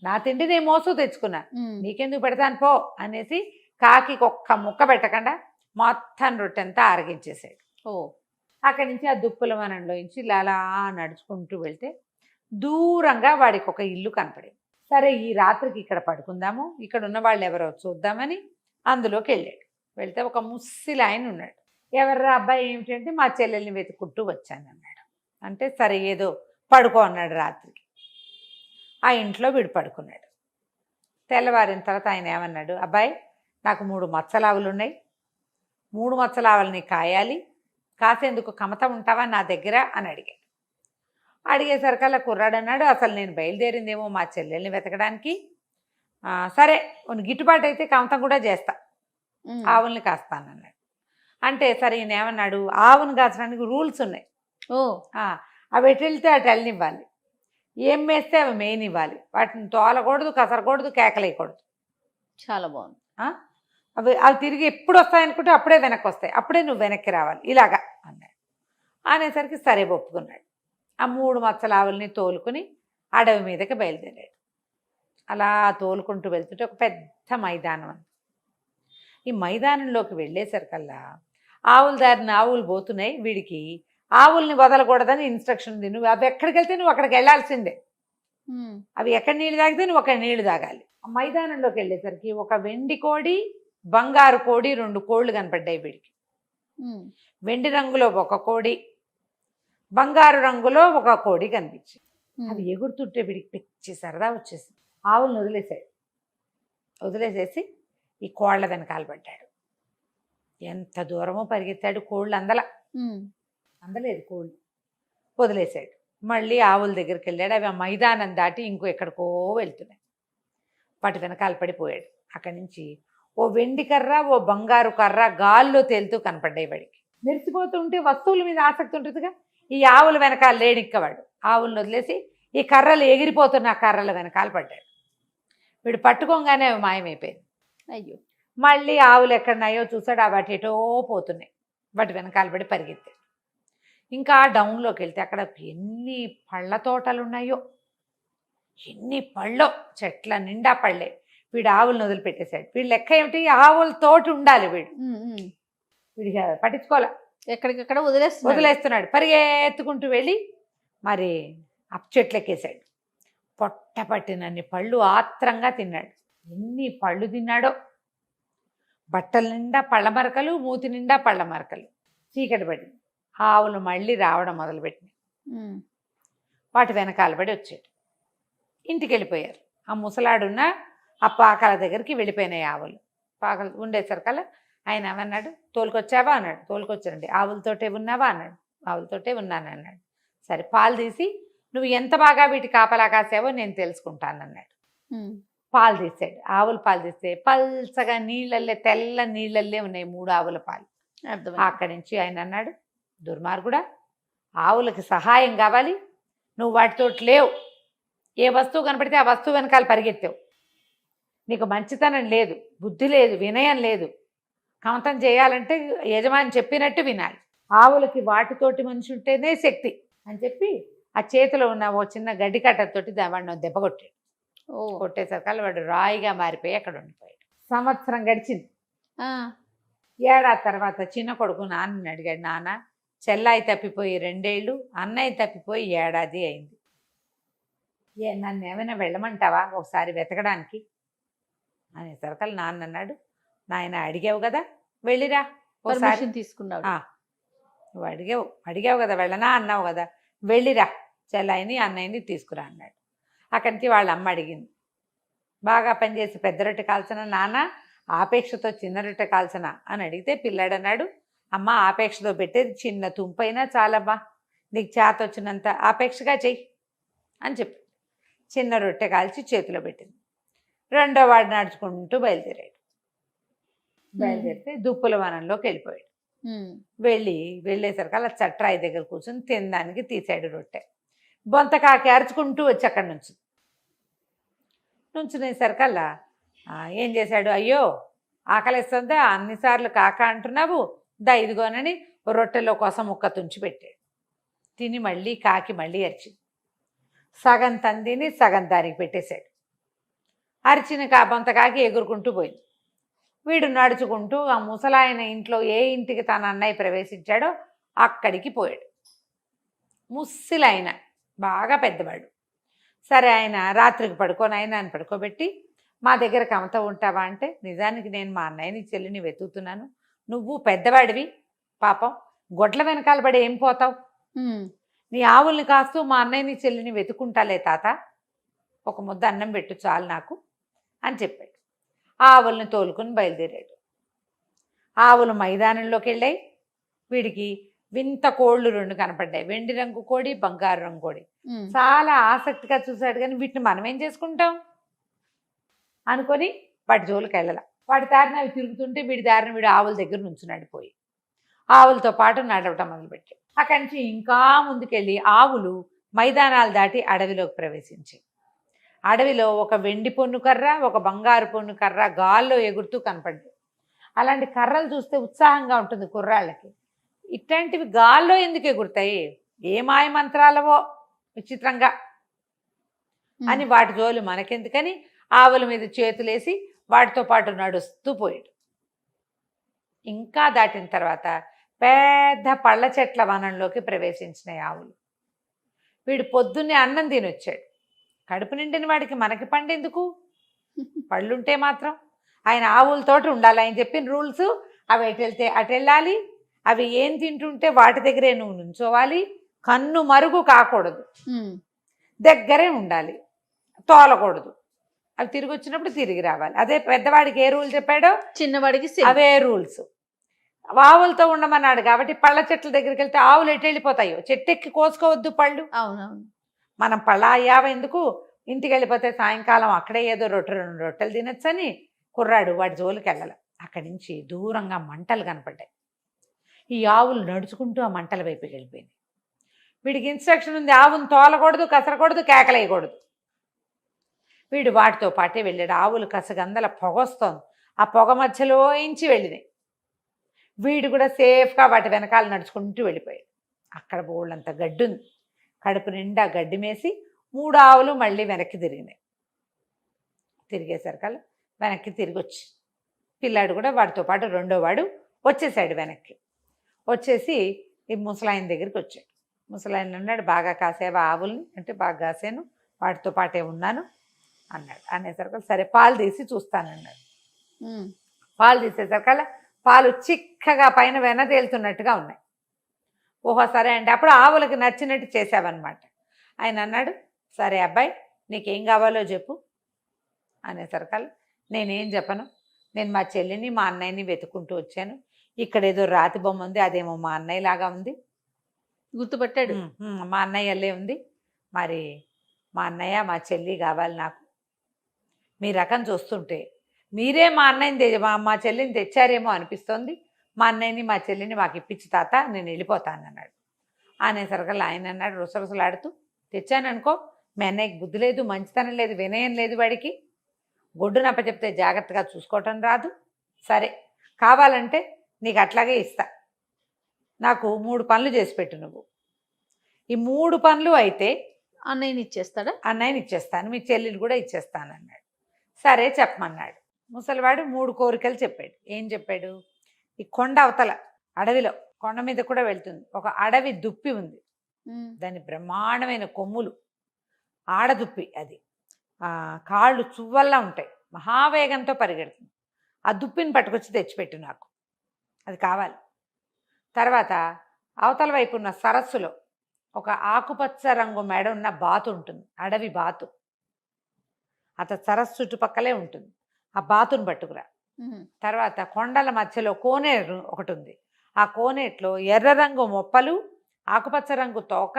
S2: నా తిండి నేను మోసు తెచ్చుకున్నా, నీకెందుకు పెడతాను పో అనేసి కాకి ఒక్క ముక్క పెట్టకుండా మొత్తం రొట్టె అంతా ఆరగించేసాడు. అక్కడి నుంచి ఆ దుప్పుల వనంలో నుంచి అలా నడుచుకుంటూ వెళ్తే దూరంగా వాడికి ఒక ఇల్లు కనపడేది. సరే ఈ రాత్రికి ఇక్కడ పడుకుందాము, ఇక్కడ ఉన్న వాళ్ళు ఎవరో చూద్దామని అందులోకి వెళ్ళాడు. వెళ్తే ఒక ముస్సిలి ఆయన ఉన్నాడు. ఎవర్రా అబ్బాయి ఏమిటంటే, మా చెల్లెల్ని వెతుక్కుంటూ వచ్చానన్నాడు. అంటే సరే ఏదో పడుకో అన్నాడు. రాత్రికి ఆ ఇంట్లో వీడు పడుకున్నాడు. తెల్లవారిన తర్వాత ఆయన ఏమన్నాడు, అబ్బాయి నాకు 3 మచ్చలావులు ఉన్నాయి, 3 మచ్చలావులని కాయాలి, కాసేందుకు కమత ఉంటావా నా దగ్గర అని అడిగాడు. అడిగేసరికల్లా కుర్రాడు అన్నాడు, అసలు నేను బయలుదేరిందేమో మా చెల్లెల్ని వెతకడానికి, సరే గిట్టుబాటు అయితే కమతం కూడా చేస్తా, ఆవుల్ని కాస్తానన్నాడు. అంటే సరే ఈయన ఏమన్నాడు, ఆవును కాచడానికి రూల్స్ ఉన్నాయి, అవి ఎటు వెళ్తే అటు వెళ్ళనివ్వాలి, ఏం వేస్తే అవి మేయనివ్వాలి, వాటిని తోలకూడదు, కసరకూడదు, కేకలేయకూడదు.
S1: చాలా బాగుంది.
S2: అవి అవి తిరిగి ఎప్పుడు వస్తాయనుకుంటే అప్పుడే వెనక్కి వస్తాయి, అప్పుడే నువ్వు వెనక్కి రావాలి ఇలాగా అన్నాడు. అనేసరికి సరే ఒప్పుకున్నాడు. ఆ 3 మచ్చల ఆవుల్ని తోలుకుని అడవి మీదకి బయలుదేరాడు. అలా తోలుకుంటూ వెళ్తుంటే ఒక పెద్ద మైదానం అంది. ఈ మైదానంలోకి వెళ్ళేసరికల్లా ఆవుల దారిన ఆవులు పోతున్నాయి. వీడికి ఆవుల్ని వదలకూడదని ఇన్స్ట్రక్షన్ ఉంది. నువ్వు అవి ఎక్కడికి వెళ్తే నువ్వు అక్కడికి వెళ్ళాల్సిందే. అవి ఎక్కడ నీళ్ళు తాగితే నువ్వు అక్కడ నీళ్లు తాగాలి. ఆ మైదానంలోకి వెళ్ళేసరికి ఒక వెండి కోడి, బంగారు కోడి, 2 కోళ్ళు కనపడ్డాయి వీడికి. వెండి రంగులో ఒక కోడి, బంగారు రంగులో ఒక కోడి కనిపించింది. అవి ఎగురుతుంటే వీడికి పిచ్చి సరదా వచ్చేసి ఆవులను వదిలేసేసి ఈ కోళ్ల వెనకాల పడ్డాడు. ఎంత దూరమో పరిగెత్తాడు, కోళ్ళు అందలేదు కోళ్ళు. వదిలేశాడు. మళ్ళీ ఆవుల దగ్గరికి వెళ్ళాడు. అవి ఆ మైదానం దాటి ఇంకో ఎక్కడికో వెళ్తున్నాయి. వాటి వెనకాల పడిపోయాడు. అక్కడి నుంచి ఓ వెండి కర్ర, ఓ బంగారు కర్ర గాల్లో తేలుతూ కనపడ్డాయి వాడికి. మెరిసిపోతుంటే వస్తువుల మీద ఆసక్తి ఉంటుందిగా. ఈ ఆవుల వెనకాల లేనిక్కవాడు. ఆవులను వదిలేసి ఈ కర్రలు ఎగిరిపోతున్న కర్రల వెనకాల పడ్డాడు. వీడు పట్టుకోగానే అవి మాయమైపోయింది.
S1: అయ్యో.
S2: మళ్ళీ ఆవులు ఎక్కడున్నాయో చూసాడు. ఆ వాటి ఎటో పోతున్నాయి. వాటి వెనకాల పడి పరిగెత్తాడు. ఇంకా డౌన్లోకి వెళ్తే అక్కడ ఎన్ని పళ్ళ తోటలు ఉన్నాయో, ఎన్ని పళ్ళో, చెట్ల నిండా పళ్ళే. వీడు ఆవులను వదిలిపెట్టేశాడు. వీడు లెక్క ఏమిటి, ఆవుల తోటి ఉండాలి. వీడికి పట్టించుకోలే,
S1: ఎక్కడికక్కడ
S2: వదిలేస్తున్నాడు. పరిగెత్తుకుంటూ వెళ్ళి మరి చెట్లు ఎక్కేశాడు. పొట్ట పట్టినన్ని పళ్ళు ఆత్రంగా తిన్నాడు. ఎన్ని పళ్ళు తిన్నాడో. బట్టల నిండా పళ్ళ మరకలు, మూతి నిండా పళ్ళ మరకలు. చీకటి పడింది. ఆవులు మళ్ళీ రావడం మొదలుపెట్టినాయి. వాటి వెనకాల పడి వచ్చాడు. ఇంటికి వెళ్ళిపోయారు. ఆ ముసలాడున్న ఆ పాకాల దగ్గరికి వెళ్ళిపోయినాయి ఆవులు. పాకలు ఉండేసరికల్లా ఆయన ఏమన్నాడు, తోలుకొచ్చావా అన్నాడు. తోలుకొచ్చానండి. ఆవులతోటే ఉన్నావా అన్నాడు. ఆవులతోటే ఉన్నాను అన్నాడు. సరే, పాలు తీసి నువ్వు ఎంత బాగా వీటి కాపలా కాసావో నేను తెలుసుకుంటానన్నాడు. పాలు తీసాడు. ఆవుల పాలు తీస్తే పల్చగా నీళ్ళల్లే, తెల్ల నీళ్ళల్లే ఉన్నాయి 3 ఆవుల పాలు. అక్కడి నుంచి ఆయన అన్నాడు, దుర్మార్గుడా, ఆవులకి సహాయం కావాలి, నువ్వు వాటితో లేవు. ఏ వస్తువు కనపడితే ఆ వస్తువు వెనకాల పరిగెత్తావు. నీకు మంచితనం లేదు, బుద్ధి లేదు, వినయం లేదు. కమతం చేయాలంటే యజమాని చెప్పినట్టు వినాలి. ఆవులకి వాటితోటి మనిషి ఉంటేనే శక్తి అని చెప్పి ఆ చేతిలో ఉన్న ఓ చిన్న గడ్డి కట్టతోటి వాడిని దెబ్బ కొట్టాడు. కొట్టేసరికల్లా వాడు రాయిగా మారిపోయి అక్కడ ఉండిపోయాడు. సంవత్సరం గడిచింది. ఏడాది తర్వాత చిన్న కొడుకు నాన్నని అడిగాడు, నాన్న, చెల్లాయి తప్పిపోయి 2 ఏళ్ళు, అన్నయ్య తప్పిపోయి ఏడాది అయింది. నన్ను ఏమైనా వెళ్ళమంటావా ఒకసారి వెతకడానికి అనేసరికల్లా నాన్న అన్నాడు, నాయన అడిగావు కదా, వెళ్ళిరా ఒకసారి
S1: తీసుకున్నావు.
S2: నువ్వు అడిగావు కదా, వెళ్ళనా అన్నావు కదా, వెళ్ళిరా, చెల్లాయిని అన్నయ్యని తీసుకురా అన్నాడు. అక్కడి నుంచి వాళ్ళ అమ్మ అడిగింది, బాగా పనిచేసి పెద్ద రొట్టె కాల్చిన నాన్న, ఆపేక్షతో చిన్న రొట్టె కాల్చిన అని అడిగితే పిల్లాడు అన్నాడు, అమ్మ ఆపేక్షతో పెట్టేది చిన్న తుంపైనా చాలమ్మా, నీకు చేత వచ్చినంత ఆపేక్షగా చెయ్యి అని చెప్పి చిన్న రొట్టె కాల్చి చేతిలో పెట్టింది. రెండో వాడు నడుచుకుంటూ బయలుదేరితే దుప్పుల వనంలోకి వెళ్ళిపోయాడు. వెళ్ళేసరికి అలా చట్రాయి దగ్గర కూర్చొని తినడానికి తీసాడు రొట్టె. బొంతకాకి అరుచుకుంటూ వచ్చి అక్కడి నుంచునేసరికల్లా ఏం చేశాడు, అయ్యో ఆకలిస్తుందా, అన్నిసార్లు కాక అంటున్నావు, దా ఇదిగోనని రొట్టెలో కోసం ముక్క తుంచి పెట్టాడు. తిని మళ్ళీ కాకి మళ్ళీ అరిచింది. సగం తందిని సగం దానికి పెట్టేశాడు. అరిచిన బొంతకాకి ఎగురుకుంటూ పోయింది. వీడు నడుచుకుంటూ ఆ ముసలాయన ఇంట్లో ఏ ఇంటికి తన అన్నయ్య ప్రవేశించాడో అక్కడికి పోయాడు. ముస్సిలాయన బాగా పెద్దవాడు. సరే, ఆయన రాత్రికి పడుకొని ఆయన పడుకోబెట్టి, మా దగ్గర కమత ఉంటావా అంటే, నిజానికి నేను మా అన్నయ్యని చెల్లిని వెతుకుతున్నాను, నువ్వు పెద్దవాడివి, పాపం గొడ్ల వెనకాల పడి ఏం పోతావు, నీ ఆవుల్ని కాస్తూ మా అన్నయ్యని చెల్లిని వెతుకుంటాలే తాత, ఒక ముద్ద అన్నం పెట్టు చాలు నాకు అని చెప్పాడు. ఆవుల్ని తోలుకుని బయలుదేరాడు. ఆవులు మైదానంలోకి వెళ్ళాయి. వీడికి వింత కోళ్ళు 2 కనపడ్డాయి, వెండి రంగు కోడి, బంగారు రంగు కోడి. చాలా ఆసక్తిగా చూశాడు, కానీ వీటిని మనం ఏం చేసుకుంటాం అనుకొని వాటి జోలికి వెళ్ళాల. వాటి దారిన అవి తిరుగుతుంటే వీడి దారిన వీడు ఆవుల దగ్గర నుంచున్నాడు. పోయి ఆవులతో పాటు నడవటం మొదలుపెట్టాడు. అక్కడి నుంచి ఇంకా ముందుకెళ్ళి ఆవులు మైదానాలు దాటి అడవిలోకి ప్రవేశించాయి. అడవిలో ఒక వెండి పొన్ను కర్ర, ఒక బంగారు పొన్ను కర్ర గాల్లో ఎగురుతూ కనపడ్డాయి. అలాంటి కర్రలు చూస్తే ఉత్సాహంగా ఉంటుంది కుర్రాళ్ళకి. ఇట్లాంటివి గాల్లో ఎందుకు ఎగురుతాయి, ఏ మాయ మంత్రాలవో విచిత్రంగా అని వాటి జోలు మనకెందుకని ఆవుల మీద చేతులేసి వాటితో పాటు నడుస్తూ పోయాడు. ఇంకా దాటిన తర్వాత పెద్ద పళ్ళ చెట్ల వనంలోకి ప్రవేశించినాయి ఆవులు. వీడు పొద్దున్నే అన్నం తినొచ్చాడు. కడుపు నిండిన వాడికి మనకి పండెందుకు, పళ్ళుంటే మాత్రం ఆయన ఆవులతోటి ఉండాలి. ఆయన చెప్పిన రూల్స్, అవి ఎటు వెళ్తే అటు వెళ్ళాలి, అవి ఏం తింటుంటే వాటి దగ్గరే నువ్వు నుంచోవాలి, కన్ను మరుగు కాకూడదు, దగ్గరే ఉండాలి, తోలకూడదు, అవి తిరిగి వచ్చినప్పుడు తిరిగి రావాలి. అదే పెద్దవాడికి ఏ రూల్ చెప్పాడో
S1: చిన్నవాడికి
S2: అవే రూల్స్. ఆవులతో ఉండమన్నాడు కాబట్టి పళ్ళ చెట్ల దగ్గరికి వెళ్తే ఆవులు ఎటు వెళ్ళిపోతాయో, చెట్టు ఎక్కి కోసుకోవద్దు పళ్ళు.
S1: అవునవును.
S2: మనం పళ్ళ అయ్యావ ఎందుకు, ఇంటికి వెళ్ళిపోతే సాయంకాలం అక్కడే ఏదో రెండు రొట్టెలు తినొచ్చని కుర్రాడు వాడి జోలికి వెళ్ళాలి. అక్కడి నుంచి దూరంగా మంటలు కనపడ్డాయి. ఈ ఆవులు నడుచుకుంటూ ఆ మంటల వైపుకి వెళ్ళిపోయింది. వీడికి ఇన్స్ట్రక్షన్ ఉంది, ఆవును తోలకూడదు, కసరకూడదు, కేకలేయకూడదు. వీడు వాటితో పాటే వెళ్ళాడు. ఆవులు కసగందల పొగ వస్తోంది, ఆ పొగ మధ్యలో ఇంచి వెళ్ళినాయి. వీడు కూడా సేఫ్గా వాటి వెనకాల నడుచుకుంటూ వెళ్ళిపోయాడు. అక్కడ బోళ్ళంత గడ్డి ఉంది. కడుపు నిండా గడ్డి మేసి 3 ఆవులు మళ్ళీ వెనక్కి తిరిగినాయి. తిరిగేసరికల్లా వెనక్కి తిరిగి వచ్చి పిల్లాడు కూడా వాడితో పాటు రెండో వాడు వచ్చేసాడు. వెనక్కి వచ్చేసి ఈ ముసలాయన దగ్గరికి వచ్చాడు. ముసలాయన అన్నాడు, బాగా కాసేవా ఆవుల్ని అంటే, బాగా కాసాను, వాటితో పాటే ఉన్నాను అన్నాడు. అనేసరికి సరే పాలు తీసి చూస్తానన్నాడు. పాలు తీసేసరికల్లా పాలు చిక్కగా పైన వెన తేలుతున్నట్టుగా ఉన్నాయి. ఓహో సరే అంటే అప్పుడు ఆవులకి నచ్చినట్టు చేసావన్నమాట. ఆయన అన్నాడు, సరే అబ్బాయి నీకేం కావాలో చెప్పు అనేసరికల్లా నేనేం చెప్పను, నేను మా చెల్లిని మా అన్నయ్యని వెతుక్కుంటూ వచ్చాను. ఇక్కడ ఏదో రాతి బొమ్మ ఉంది, అదేమో మా అన్నయ్య లాగా ఉంది.
S1: గుర్తుపట్టాడు.
S2: మా అన్నయ్య అల్లే ఉంది, మరి మా అన్నయ్య మా చెల్లి కావాలి నాకు. మీ రకం చూస్తుంటే మీరే మా అన్నయ్యని మా చెల్లిని తెచ్చారేమో అనిపిస్తోంది. మా అన్నయ్యని మా చెల్లిని మాకు ఇప్పించి తాత, నేను వెళ్ళిపోతాను అన్నాడు. అనేసరికల్లా ఆయన అన్నాడు రుసరుసలాడుతూ, తెచ్చాననుకో, మీ అన్నయ్యకి బుద్ధి లేదు, మంచితనం లేదు, వినయం లేదు, వాడికి గొడ్డునప్ప చెప్తే జాగ్రత్తగా చూసుకోవటం రాదు. సరే కావాలంటే నీకు అట్లాగే ఇస్తా, నాకు 3 పనులు చేసి పెట్టు నువ్వు. ఈ 3 పనులు అయితే
S1: అన్నయ్యని ఇచ్చేస్తాడా?
S2: అన్నయ్యని ఇచ్చేస్తాను, మీ చెల్లిని కూడా ఇచ్చేస్తాను అన్నాడు. సరే చెప్పమన్నాడు. ముసలివాడు 3 కోరికలు చెప్పాడు. ఏం చెప్పాడు, ఈ కొండ అవతల అడవిలో, కొండ మీద కూడా వెళ్తుంది, ఒక అడవి దుప్పి ఉంది. దాని బ్రహ్మాండమైన కొమ్ములు, ఆడదుప్పి, అది కాళ్ళు చువ్వల్లా ఉంటాయి, మహావేగంతో పరిగెడుతుంది. ఆ దుప్పిని పట్టుకొచ్చి తెచ్చిపెట్టు నాకు, అది కావాలి. తర్వాత అవతల వైపు ఉన్న సరస్సులో ఒక ఆకుపచ్చ రంగు మెడ ఉన్న బాతు ఉంటుంది, అడవి బాతు. అత సరస్సు చుట్టుపక్కలే ఉంటుంది, ఆ బాతును పట్టుకురా. తర్వాత కొండల మధ్యలో కోనేరు ఒకటి ఉంది, ఆ కోనేట్లో ఎర్ర రంగు మొప్పలు, ఆకుపచ్చ రంగు తోక,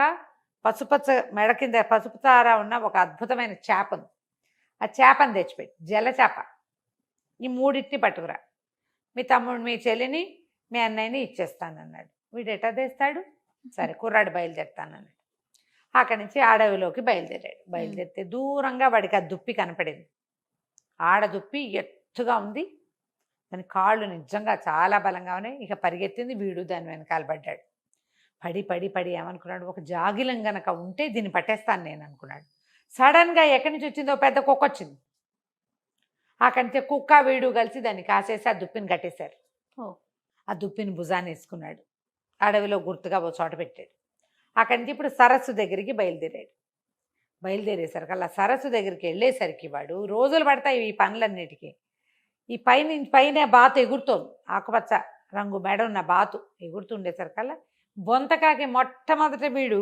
S2: పసుపచ్చ మెడ కింద పసుపు తార ఉన్న ఒక అద్భుతమైన చేప ఉంది. ఆ చేపను తెచ్చిపెట్టి, జల చేప. ఈ 3 పట్టుకురా, మీ తమ్ముడు మీ చెల్లిని మీ అన్నయ్యని ఇచ్చేస్తానన్నాడు. వీడు ఎటా తెస్తాడు, సరే కుర్రాడు బయలుదేరుతానన్నాడు. అక్కడి నుంచి అడవిలోకి బయలుదేరాడు. బయలుదేరితే దూరంగా వాడికి ఆ దుప్పి కనపడింది. ఆడదుప్పి ఎత్తుగా ఉంది, దాని కాళ్ళు నిజంగా చాలా బలంగా ఉన్నాయి. ఇక పరిగెత్తింది, వీడు దాని వెనకాల పడ్డాడు. పడి పడి పడి ఏమనుకున్నాడు, ఒక జాగిలం గనక ఉంటే దీన్ని పట్టేస్తాను నేను అనుకున్నాడు. సడన్గా ఎక్కడి నుంచి వచ్చిందో పెద్ద కుక్క వచ్చింది. అక్కడి నుంచి కుక్క వీడు కలిసి దాన్ని కాసేసి ఆ దుప్పిని కట్టేశారు. ఆ దుప్పిని భుజాన్ని వేసుకున్నాడు, అడవిలో గుర్తుగా ఓ చోట పెట్టాడు. అక్కడి నుంచి ఇప్పుడు సరస్సు దగ్గరికి బయలుదేరాడు. బయలుదేరేసరికి అలా సరస్సు దగ్గరికి వెళ్ళేసరికి వాడు రోజులు పడతాయి ఈ పనులన్నిటికీ. ఈ పైన బాతు ఎగురుతోంది, ఆకుపచ్చ రంగు మెడ ఉన్న బాతు ఎగురుతుండేసరికల్లా బొంతకాకి మొట్టమొదట వీడు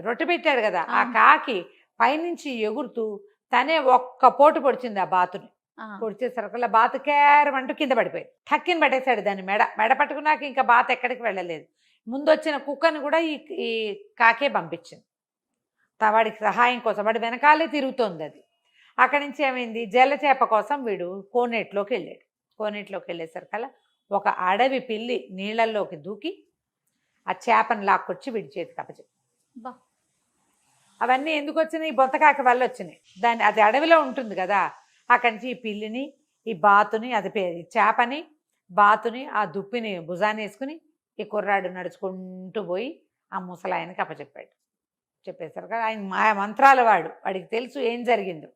S2: రొట్టె పెట్టాడు కదా, ఆ కాకి పైనుంచి ఎగురుతూ తనే ఒక్క పోటు పొడిచింది ఆ బాతుని. పొడిచేసరికల్లా బాతు కేరమంటూ కింద పడిపోయింది. ఠక్కిని పట్టేశాడు దాన్ని. మెడ పట్టుకున్నాక ఇంకా బాతు ఎక్కడికి వెళ్ళలేదు. ముందు వచ్చిన కుక్కను కూడా ఈ కాకే పంపించింది వాడికి సహాయం కోసం. వాడి వెనకాలే తిరుగుతోంది అది. అక్కడి నుంచి ఏమైంది, జలచేప కోసం వీడు కోనేట్లోకి వెళ్ళాడు. కోనేట్లోకి వెళ్ళేసరికల్లా ఒక అడవి పిల్లి నీళ్ళల్లోకి దూకి ఆ చేపను లాక్కొచ్చి వీడి చేతికి అప్పచెప్పింది. అవన్నీ ఎందుకు వచ్చినాయి? ఈ బొంతకాకి వల్ల వచ్చినాయి. అది అడవిలో ఉంటుంది కదా, అక్కడి నుంచి ఈ పిల్లిని, ఈ బాతుని, ఈ చేపని, బాతుని, ఆ దుప్పిని భుజాన్ని వేసుకుని ఈ కుర్రాడు నడుచుకుంటూ పోయి ఆ ముసలాయనకి అప్పచెప్పాడు. చెప్పేశారు కదా, ఆయన మాయ మంత్రాల వాడికి తెలుసు ఏం జరిగిందో.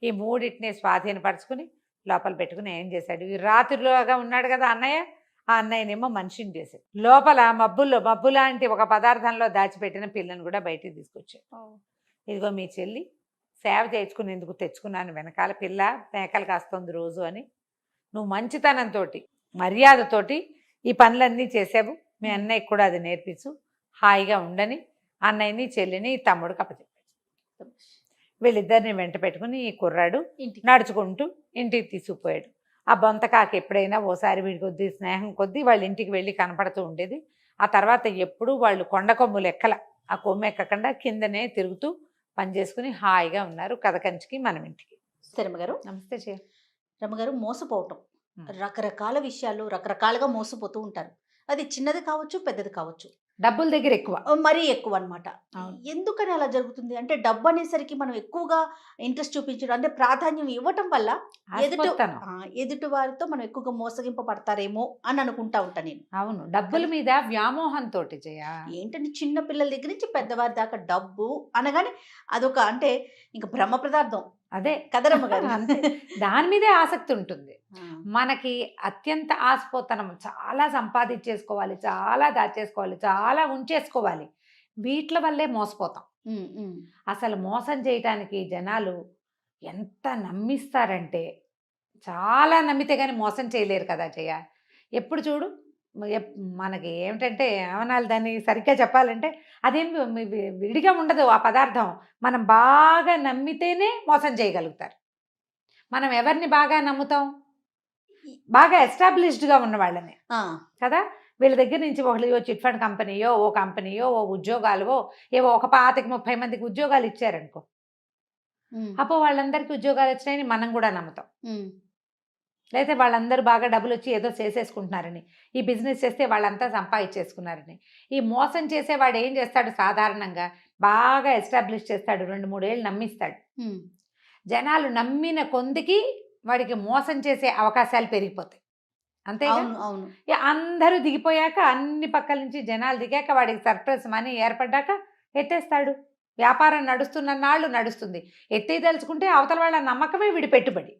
S2: ఈ మూడింటిని స్వాధీనపరచుకుని లోపల పెట్టుకుని ఏం చేశాడు, ఈ రాత్రిలోగా ఉన్నాడు కదా అన్నయ్య, ఆ అన్నయ్యనేమో మనిషిని చేశాడు. లోపల మబ్బు లాంటి ఒక పదార్థంలో దాచిపెట్టిన పిల్లని కూడా బయటికి తీసుకొచ్చాడు. ఇదిగో మీ చెల్లి సేవ చేయించుకునేందుకు తెచ్చుకున్నాను, వెనకాల పిల్ల మేకలు కాస్తుంది రోజు అని. నువ్వు మంచితనంతో మర్యాదతోటి ఈ పనులన్నీ చేసావు, మీ అన్నయ్యకి కూడా అది నేర్పించు, హాయిగా ఉండని అన్నయ్యని చెల్లిని తమ్ముడికి అప్పచెప్పాడు. వీళ్ళిద్దరిని వెంట పెట్టుకుని ఈ కుర్రాడు నడుచుకుంటూ ఇంటికి తీసుకుపోయాడు. ఆ బొంతకాకి ఎప్పుడైనా ఓసారి వీడి కొద్దీ స్నేహం కొద్దీ వాళ్ళ ఇంటికి వెళ్ళి కనపడుతూ ఉండేది. ఆ తర్వాత ఎప్పుడూ వాళ్ళు కొండ కొమ్ములు ఎక్కల, ఆ కొమ్ము ఎక్కకుండా కిందనే తిరుగుతూ పనిచేసుకుని హాయిగా ఉన్నారు. కథ కంచికి మనం ఇంటికి.
S1: రమ్మగారు
S2: నమస్తే.
S1: రమ్మగారు, మోసపోవటం రకరకాల విషయాలు రకరకాలుగా మోసపోతూ ఉంటారు. అది చిన్నది కావచ్చు, పెద్దది కావచ్చు.
S2: డబ్బుల దగ్గర ఎక్కువ,
S1: మరీ ఎక్కువ అనమాట. ఎందుకని అలా జరుగుతుంది అంటే, డబ్బు అనేసరికి మనం ఎక్కువగా ఇంట్రెస్ట్ చూపించడం అంటే ప్రాధాన్యం ఇవ్వటం వల్ల ఎదుటి వారితో మనం ఎక్కువగా మోసగింపబడతారేమో అని అనుకుంటా ఉంటాను నేను.
S2: అవును, డబ్బుల మీద వ్యామోహంతో
S1: ఏంటంటే చిన్న పిల్లల దగ్గర నుంచి పెద్దవారి దాకా డబ్బు అనగానే అదొక అంటే ఇంకా బ్రహ్మ పదార్థం.
S2: అదే
S1: కదరమ్మ గారు,
S2: అంతే. దాని మీదే ఆసక్తి ఉంటుంది మనకి. అత్యంత ఆశపోతనం, చాలా సంపాదించేసుకోవాలి, చాలా దాచేసుకోవాలి, చాలా ఉంచేసుకోవాలి. వీటి వల్లే మోసపోతాం. అసలు మోసం చేయటానికి జనాలు ఎంత నమ్మిస్తారంటే, చాలా నమ్మితే కానీ మోసం చేయలేరు కదా జయ. ఎప్పుడు చూడు మనకి ఏమిటంటే ఏమనాలి దాన్ని సరిగ్గా చెప్పాలంటే, అదేం విడిగా ఉండదు ఆ పదార్థం. మనం బాగా నమ్మితేనే మోసం చేయగలుగుతారు. మనం ఎవరిని బాగా నమ్ముతాం? బాగా ఎస్టాబ్లిష్డ్గా ఉన్న వాళ్ళని కదా. వీళ్ళ దగ్గర నుంచి ఒకళ్ళు చిట్ ఫండ్ కంపెనీయో, ఓ కంపెనీయో, ఓ ఉద్యోగాలు, ఏవో ఒక 25-30 మందికి ఉద్యోగాలు ఇచ్చారనుకో, అప్పుడు వాళ్ళందరికీ ఉద్యోగాలు వచ్చినాయని మనం కూడా నమ్ముతాం. లేకపోతే వాళ్ళందరూ బాగా డబ్బులు వచ్చి ఏదో చేసేసుకుంటున్నారని, ఈ బిజినెస్ చేస్తే వాళ్ళంతా సంపాదించేసుకున్నారని. ఈ మోసం చేసేవాడు ఏం చేస్తాడు? సాధారణంగా బాగా ఎస్టాబ్లిష్ చేస్తాడు, 2-3 ఏళ్ళు నమ్మిస్తాడు. జనాలు నమ్మిన కొందికి వాడికి మోసం చేసే అవకాశాలు పెరిగిపోతాయి. అంతే. అందరూ దిగిపోయాక, అన్ని పక్కల నుంచి జనాలు దిగాక, వాడికి సర్ప్రైజ్ మనీ ఏర్పడ్డాక ఎత్తేస్తాడు. వ్యాపారం నడుస్తున్న నాళ్ళు నడుస్తుంది. ఎత్తేదలుచుకుంటే అవతల వాళ్ళ నమ్మకమే వీడి పెట్టుబడి.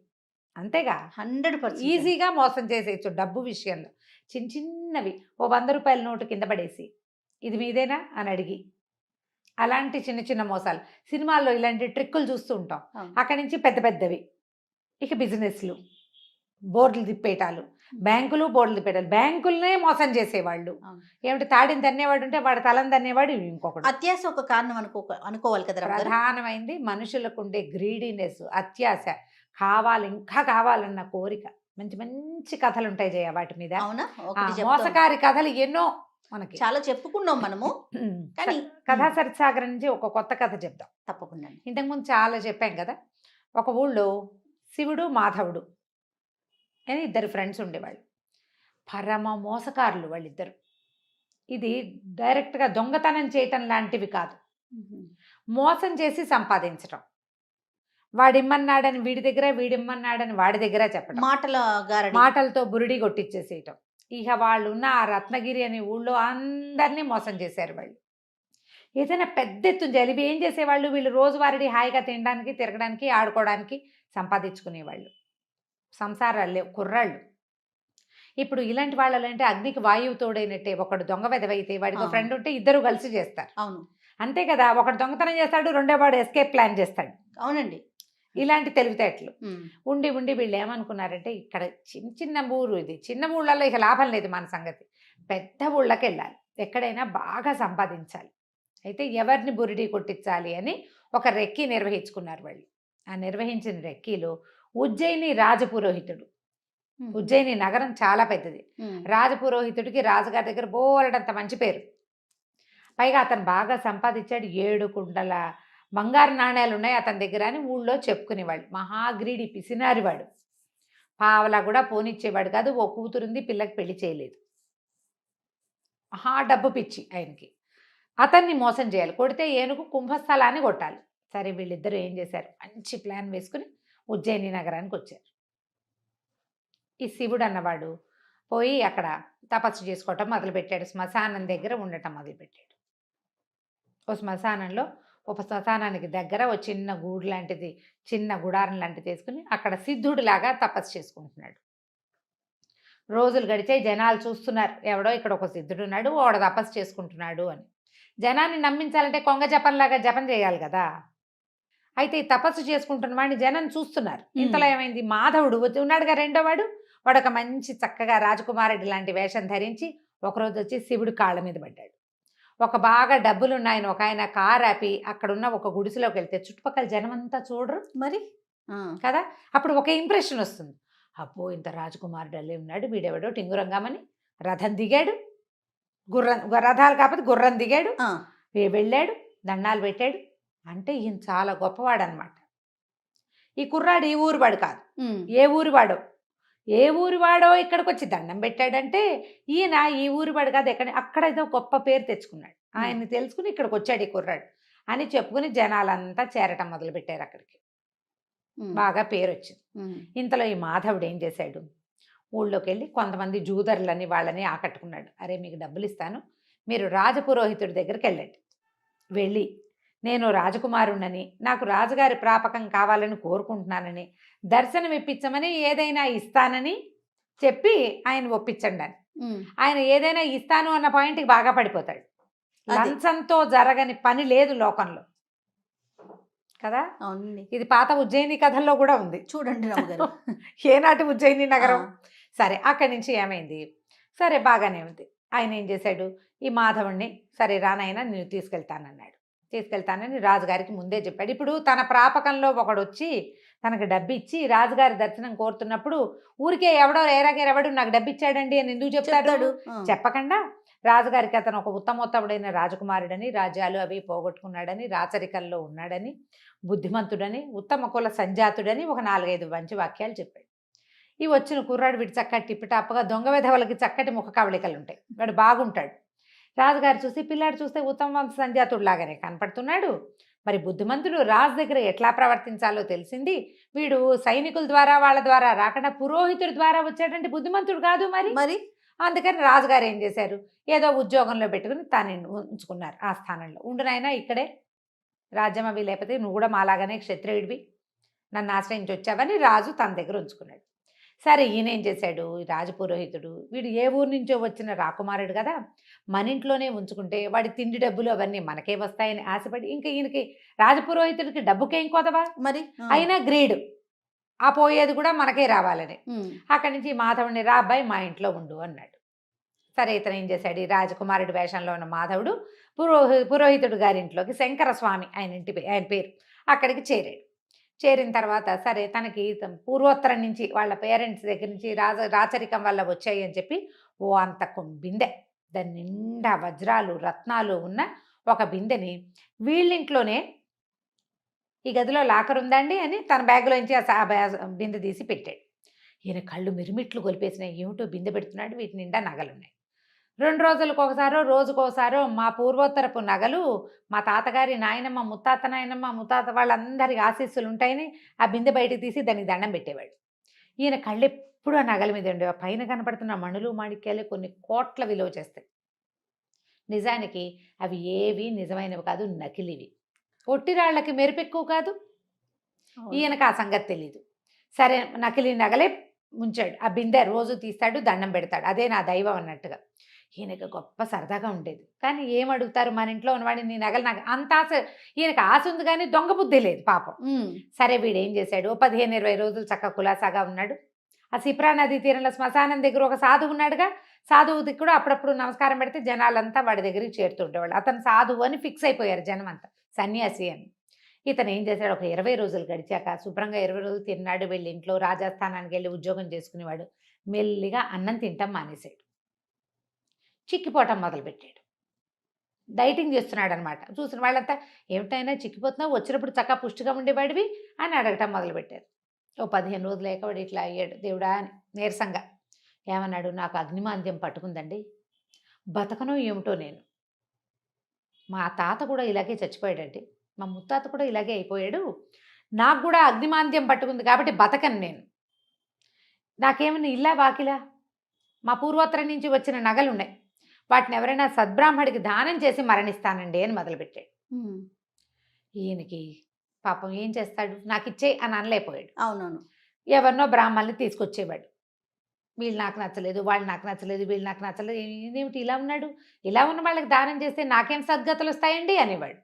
S2: అంతేగా, 100% ఈజీగా మోసం చేసేయచ్చు డబ్బు విషయంలో. చిన్నవి, ఓ 100 రూపాయల నోటు కింద పడేసి ఇది మీదేనా అని అడిగి, అలాంటి చిన్న మోసాలు. సినిమాల్లో ఇలాంటి ట్రిక్కులు చూస్తూ ఉంటాం. అక్కడి నుంచి పెద్ద పెద్దవి, ఇక బిజినెస్లు, బోర్డులు తిప్పేటాలు, బ్యాంకులు బోర్డులు తిప్పేటాలు. బ్యాంకులనే మోసం చేసేవాళ్ళు. ఏమిటి, తాడిని తన్నేవాడు ఉంటే వాడు తలని తన్నేవాడు ఇంకొకటి.
S1: అత్యాశ ఒక కారణం అనుకోవాలి కదా.
S2: ప్రధానమైంది మనుషులకు ఉండే గ్రీడీనెస్, అత్యాశ, కావాలి ఇంకా కావాలన్న కోరిక. మంచి మంచి కథలు ఉంటాయి జయ వాటి మీద. మోసకారి కథలు ఎన్నో మనకి
S1: చాలా చెప్పుకున్నాం మనము. కానీ
S2: కథా సరిసాగర్ నుంచి ఒక కొత్త కథ చెప్దాం.
S1: తప్పకుండా.
S2: ఇంతకుముందు చాలా చెప్పాం కదా. ఒక ఊళ్ళో శివుడు మాధవుడు అని 2 ఫ్రెండ్స్ ఉండేవాళ్ళు. పరమ మోసకారులు వాళ్ళిద్దరు. ఇది డైరెక్ట్గా దొంగతనం చేయటం లాంటివి కాదు, మోసం చేసి సంపాదించటం. వాడిమ్మన్నాడని వీడి దగ్గర, వీడిమ్మన్నాడని వాడి దగ్గర చెప్పడం, మాటలతో బురిడి కొట్టించేసేయటం. ఇక వాళ్ళు ఉన్న ఆ రత్నగిరి అనే ఊళ్ళో అందరినీ మోసం చేశారు వాళ్ళు. ఏదైనా పెద్ద ఎత్తున చేయాలి. ఇవి ఏం చేసేవాళ్ళు? వీళ్ళు రోజువారీ హాయిగా తినడానికి, తిరగడానికి, ఆడుకోవడానికి సంపాదించుకునేవాళ్ళు. సంసారాలు లేవు, కుర్రాళ్ళు. ఇప్పుడు ఇలాంటి వాళ్ళు అంటే అగ్నికి వాయువు తోడైనట్టే. ఒకడు దొంగ వెదవైతే వాడికి ఫ్రెండ్ ఉంటే ఇద్దరు కలిసి చేస్తారు.
S1: అవును,
S2: అంతే కదా. ఒకడు దొంగతనం చేస్తాడు, రెండో వాడు ఎస్కేప్ ప్లాన్ చేస్తాడు.
S1: అవునండి.
S2: ఇలాంటి తెలివితేటలు ఉండి వీళ్ళు ఏమనుకున్నారంటే, ఇక్కడ చిన్న ఊరు, ఇది చిన్న ఊళ్ళల్లో ఇక లాభం లేదు మన సంగతి, పెద్ద ఊళ్ళకి వెళ్ళాలి, ఎక్కడైనా బాగా సంపాదించాలి. అయితే ఎవరిని బురిడి కొట్టించాలి అని ఒక రెక్కీ నిర్వహించుకున్నారు వాళ్ళు. ఆ నిర్వహించిన రెక్కీలో ఉజ్జయిని రాజపురోహితుడు. ఉజ్జయిని నగరం చాలా పెద్దది. రాజపురోహితుడికి రాజుగారి దగ్గర బోలెడంత మంచి పేరు. పైగా అతను బాగా సంపాదించాడు. 7 కుండల బంగారు నాణ్యాలు ఉన్నాయి అతని దగ్గర అని ఊళ్ళో చెప్పుకునేవాళ్ళు. మహాగ్రీడి, పిసినారివాడు. పావలా కూడా పోనిచ్చేవాడు కాదు. ఓ కూతురుంది, పిల్లకి పెళ్లి చేయలేదు. మహా డబ్బు పిచ్చి ఆయనకి. అతన్ని మోసం చేయాలి, కొడితే ఏనుగు కుంభస్థలాన్ని కొట్టాలి. సరే వీళ్ళిద్దరూ ఏం చేశారు, మంచి ప్లాన్ వేసుకుని ఉజ్జయిని నగరానికి వచ్చారు. ఈ శివుడు అన్నవాడు పోయి అక్కడ తపస్సు చేసుకోవటం మొదలుపెట్టాడు, శ్మశానం దగ్గర ఉండటం మొదలుపెట్టాడు. ఓ శ్మశానంలో ఒక శ్మశానానికి దగ్గర ఓ చిన్న గూడు లాంటిది, చిన్న గుడారం లాంటిది తీసుకుని అక్కడ సిద్ధుడిలాగా తపస్సు చేసుకుంటున్నాడు. రోజులు గడిచే, జనాలు చూస్తున్నారు, ఎవడో ఇక్కడ ఒక సిద్ధుడు ఉన్నాడు, వాడు తపస్సు చేసుకుంటున్నాడు అని. జనాన్ని నమ్మించాలంటే కొంగ జపంలాగా జపం చేయాలి కదా. అయితే ఈ తపస్సు చేసుకుంటున్న వాడిని జనం చూస్తున్నారు. ఇంతలో ఏమైంది, మాధవుడు ఉన్నాడుగా రెండో వాడు ఒక మంచి చక్కగా రాజకుమారుడి లాంటి వేషం ధరించి ఒకరోజు వచ్చి శివుడు కాళ్ళ మీద పడ్డాడు. ఒక బాగా డబ్బులున్నాయని ఒక ఆయన కారు ఆపి అక్కడున్న ఒక గుడిసెలోకి వెళ్తే చుట్టుపక్కల జనం అంతా చూడరు మరి కదా. అప్పుడు ఒక ఇంప్రెషన్ వస్తుంది, అబ్బో ఇంత రాజకుమారుడు అల్లే ఉన్నాడు, వీడెవడో టింగురంగామని రథం దిగాడు, రథాలు కాకపోతే గుర్రం దిగాడు, వెళ్ళాడు, దండాలు పెట్టాడు అంటే ఈయన చాలా గొప్పవాడు అనమాట. ఈ కుర్రాడు ఈ ఊరివాడు కాదు, ఏ ఊరివాడో ఇక్కడికి వచ్చి దండం పెట్టాడంటే ఈయన ఈ ఊరివాడు కాదు, అక్కడ ఏదో గొప్ప పేరు తెచ్చుకున్నాడు, ఆయన్ని తెలుసుకుని ఇక్కడికి వచ్చాడు ఈ కుర్రాడు అని చెప్పుకుని జనాలంతా చేరటం మొదలుపెట్టారు. అక్కడికి బాగా పేరు వచ్చింది. ఇంతలో ఈ మాధవుడు ఏం చేశాడు, ఊళ్ళోకి వెళ్ళి కొంతమంది జూదరులని వాళ్ళని ఆకట్టుకున్నాడు. అరే మీకు డబ్బులు ఇస్తాను, మీరు రాజపురోహితుడి దగ్గరికి వెళ్ళండి, వెళ్ళి నేను రాజకుమారుణ్ణని, నాకు రాజుగారి ప్రాపకం కావాలని కోరుకుంటున్నానని, దర్శనం ఇప్పించమని, ఏదైనా ఇస్తానని చెప్పి ఆయన ఒప్పించండి అని. ఆయన ఏదైనా ఇస్తాను అన్న పాయింట్కి బాగా పడిపోతాడు. లంచంతో జరగని పని లేదు లోకంలో కదా. ఇది పాత ఉజ్జయిని కథల్లో కూడా ఉంది చూడండి ఏనాటి ఉజ్జయిని నగరం. సరే అక్కడి నుంచి ఏమైంది, సరే బాగానే ఉంది. ఆయన ఏం చేశాడు, ఈ మాధవుణ్ణి సరే రానైనా నేను తీసుకెళ్తానని రాజుగారికి ముందే చెప్పాడు. ఇప్పుడు తన ప్రాపకంలో ఒకడు వచ్చి తనకు డబ్బు ఇచ్చి రాజుగారి దర్శనం కోరుతున్నప్పుడు ఊరికే ఎవడు నాకు డబ్బు ఇచ్చాడండి అని ఎందుకు చెప్తాడు, చెప్పకుండా రాజుగారికి అతను ఒక ఉత్తమోత్తముడైన రాజకుమారుడని, రాజ్యాలు అవి పోగొట్టుకున్నాడని, రాచరికల్లో ఉన్నాడని, బుద్ధిమంతుడని, ఉత్తమ కుల సంజాతుడని ఒక 4-5 మంచి వాక్యాలు చెప్పాడు. ఈ వచ్చిన కుర్రాడు వీడు చక్కటి టిప్పిటాప్గా దొంగ విధవలకి చక్కటి ముఖ కవళికలు ఉంటాయి, వాడు బాగుంటాడు. రాజుగారు చూసి పిల్లాడు చూస్తే ఉత్తమ సంజాతుడు లాగానే కనపడుతున్నాడు, మరి బుద్ధిమంతుడు, రాజు దగ్గర ఎట్లా ప్రవర్తించాలో తెలిసింది, వీడు సైనికుల ద్వారా వాళ్ళ ద్వారా రాకుండా పురోహితుడి ద్వారా వచ్చాడంటే బుద్ధిమంతుడు కాదు మరి. అందుకని రాజుగారు ఏం చేశారు, ఏదో ఉద్యోగంలో పెట్టుకుని తాను ఉంచుకున్నారు. ఆ స్థానంలో ఉండునైనా ఇక్కడే రాజ్యం అవి, లేకపోతే నువ్వు కూడా మాలాగానే క్షత్రియుడివి, నన్ను ఆశ్రయించి వచ్చావని రాజు తన దగ్గర ఉంచుకున్నాడు. సరే ఈయన ఏం చేశాడు, రాజపురోహితుడు వీడు ఏ ఊరు నుంచో వచ్చిన రాకుమారుడు కదా, మన ఇంట్లోనే ఉంచుకుంటే వాడి తిండి డబ్బులు అవన్నీ మనకే వస్తాయని ఆశపడి, ఇంకా ఈయనకి రాజపురోహితుడికి డబ్బుకేం కోదవా మరి, అయినా గ్రీడు, ఆ పోయేది కూడా మనకే రావాలని. అక్కడి నుంచి మాధవుడిని రా అబ్బాయి మా ఇంట్లో ఉండు అన్నాడు. సరే ఇతను ఏం చేశాడు, ఈ రాజకుమారుడి వేషంలో ఉన్న మాధవుడు పురోహితుడు గారింట్లోకి, శంకరస్వామి ఆయన పేరు, అక్కడికి చేరిన తర్వాత సరే తనకి పూర్వోత్తరం నుంచి వాళ్ళ పేరెంట్స్ దగ్గర నుంచి రాచరికం వల్ల వచ్చాయి అని చెప్పి ఓ అంత బిందె, దాని నిండా వజ్రాలు రత్నాలు ఉన్న ఒక బిందెని వీళ్ళింట్లోనే, ఈ గదిలో లాకర్ ఉందండి అని తన బ్యాగ్లోంచి ఆ బిందె తీసి పెట్టాడు. ఈయన కళ్ళు మిరుమిట్లు గొలిపేసినాయి, ఏమిటో బిందె పెడుతున్నాడు, వీటి నిండా నగలున్నాయి. 2 రోజులకు ఒకసారో రోజుకోసారో మా పూర్వోత్తరపు నగలు, మా తాతగారి నాయనమ్మ, ముత్తాత నాయనమ్మ, ముత్తాత వాళ్ళందరికి ఆశీస్సులు ఉంటాయని ఆ బిందె బయటకు తీసి దానికి దండం పెట్టేవాడు. ఈయన కళ్ళు ఎప్పుడు ఆ నగల మీద ఉండేవి. పైన కనపడుతున్న మణులు మాణిక్యాలు కొన్ని కోట్ల విలువ చేస్తాయి, నిజానికి అవి ఏవి నిజమైనవి కాదు, నకిలివి. ఒట్టిరాళ్ళకి మెరుపెక్కువ కాదు, ఈయనకు ఆ సంగతి తెలీదు. సరే నకిలీ నగలే ఉంచాడు, ఆ బిందె రోజు తీస్తాడు, దండం పెడతాడు, అదే నా దైవం అన్నట్టుగా. ఈయనకు గొప్ప సరదాగా ఉండేది. కానీ ఏమడుగుతారు, మన ఇంట్లో ఉన్నవాడిని నీ నగలు నాకు అంత ఆశ, ఈయనకు ఆశ ఉంది కానీ దొంగ బుద్ధి లేదు పాపం. సరే వీడేం చేశాడు, 15-20 రోజులు చక్కగా కులాసాగా ఉన్నాడు. ఆ సిప్రా నది తీరంలో శ్మశానం దగ్గర ఒక సాధువు ఉన్నాడుగా, సాధువుకి కూడా అప్పుడప్పుడు నమస్కారం పెడితే జనాలంతా వాడి దగ్గరికి చేరుతుండేవాళ్ళు. అతను సాధువు అని ఫిక్స్ అయిపోయారు జనం అంతా, సన్యాసి అని. ఇతను ఏం చేశాడు, ఒక 20 రోజులు గడిచాక శుభ్రంగా 20 రోజులు తిన్నాడు, వెళ్ళి ఇంట్లో రాజస్థానానికి వెళ్ళి ఉద్యోగం చేసుకునేవాడు. మెల్లిగా అన్నం తింటాం మానేశాడు, చిక్కిపోవటం మొదలుపెట్టాడు, డైటింగ్ చేస్తున్నాడు అనమాట. చూసిన వాళ్ళంతా ఏమిటైనా చిక్కిపోతున్నావు, వచ్చినప్పుడు చక్కగా పుష్టిగా ఉండేవాడివి అని అడగటం మొదలుపెట్టారు. ఓ 15 రోజులు లేకవాడు ఇట్లా అయ్యాడు, దేవుడా అని నీరసంగా. ఏమన్నాడు, నాకు అగ్నిమాంద్యం పట్టుకుందండి, బతకనో ఏమిటో నేను, మా తాత కూడా ఇలాగే చచ్చిపోయాడండి, మా ముత్తాత కూడా ఇలాగే అయిపోయాడు. నాకు కూడా అగ్నిమాంద్యం పట్టుకుంది కాబట్టి బతకను నేను. నాకేమైనా ఇల్లా వాకిలా? మా పూర్వోత్తరం నుంచి వచ్చిన నగలు ఉన్నాయి, వాటిని ఎవరైనా సద్బ్రాహ్మడికి దానం చేసి మరణిస్తానండి అని మొదలుపెట్టాడు. ఈయనకి పాపం ఏం చేస్తాడు, నాకు ఇచ్చేయి అని అనలేకపోయాడు.
S1: అవునవును.
S2: ఎవరినో బ్రాహ్మణుల్ని తీసుకొచ్చేవాడు. వీళ్ళు నాకు నచ్చలేదు, వాళ్ళు నాకు నచ్చలేదు, వీళ్ళు నాకు నచ్చలేదు, ఇదేమిటి ఇలా ఉన్నాడు, ఇలా ఉన్న వాళ్ళకి దానం చేస్తే నాకేం సద్గతులు వస్తాయండి అనేవాడు.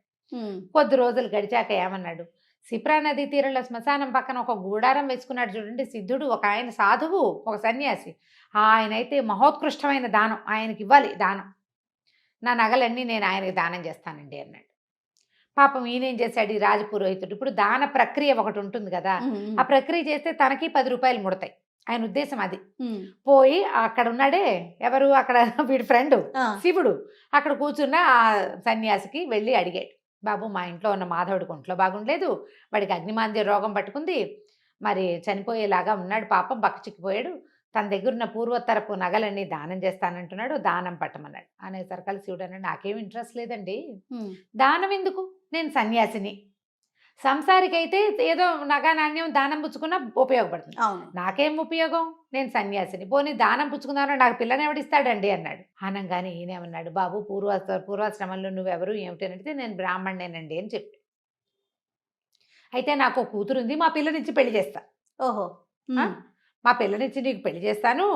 S2: కొద్ది రోజులు గడిచాక ఏమన్నాడు, సిప్రా నదీ తీరంలో శ్మశానం పక్కన ఒక గూడారం వేసుకున్నాడు చూడండి సిద్ధుడు, ఒక ఆయన సాధువు, ఒక సన్యాసి. ఆయన అయితే మహోత్కృష్టమైన దానం, ఆయనకి ఇవ్వాలి దానం, నా నగలన్నీ నేను ఆయనకి దానం చేస్తానండి అన్నాడు. పాపం ఈయనేం చేశాడు, ఈ రాజపురోహితుడు. ఇప్పుడు దాన ప్రక్రియ ఒకటి ఉంటుంది కదా, ఆ ప్రక్రియ చేస్తే తనకి 10 రూపాయలు ముడతాయి, ఆయన ఉద్దేశం అది. పోయి అక్కడ ఉన్నాడే ఎవరు, అక్కడ వీడి ఫ్రెండ్ శివుడు, అక్కడ కూర్చున్న ఆ సన్యాసికి వెళ్ళి అడిగాడు, బాబు మా ఇంట్లో ఉన్న మాధవుడికి ఒంట్లో బాగుండలేదు, వాడికి అగ్నిమాంద్య రోగం పట్టుకుంది, మరి చనిపోయేలాగా ఉన్నాడు, పాపం బక్కచిక్కిపోయాడు, తన దగ్గర ఉన్న పూర్వోత్తరపు నగలన్నీ దానం చేస్తానంటున్నాడు, దానం పట్టమన్నాడు. అనేసరికల్ శివుడు అన్నాడు, నాకేం ఇంట్రెస్ట్ లేదండి, దానం ఎందుకు, నేను సన్యాసిని, సంసారికైతే ఏదో నగా నాణ్యం దానం పుచ్చుకున్నా ఉపయోగపడుతుంది, నాకేం ఉపయోగం, నేను సన్యాసిని, పోనీ దానం పుచ్చుకున్నానో నాకు పిల్లని ఎవడిస్తాడండి అన్నాడు. అనగానే ఈయనేమన్నాడు, బాబు పూర్వాశ్రమంలో నువ్వెవరు ఏమిటి అంటే, నేను బ్రాహ్మణేనండి అని చెప్పి, అయితే నాకు కూతురు ఉంది, మా పిల్లనిచ్చి పెళ్లి చేస్తా. ఓహో, మా పిల్లనిచ్చి నీకు పెళ్లి చేస్తాను,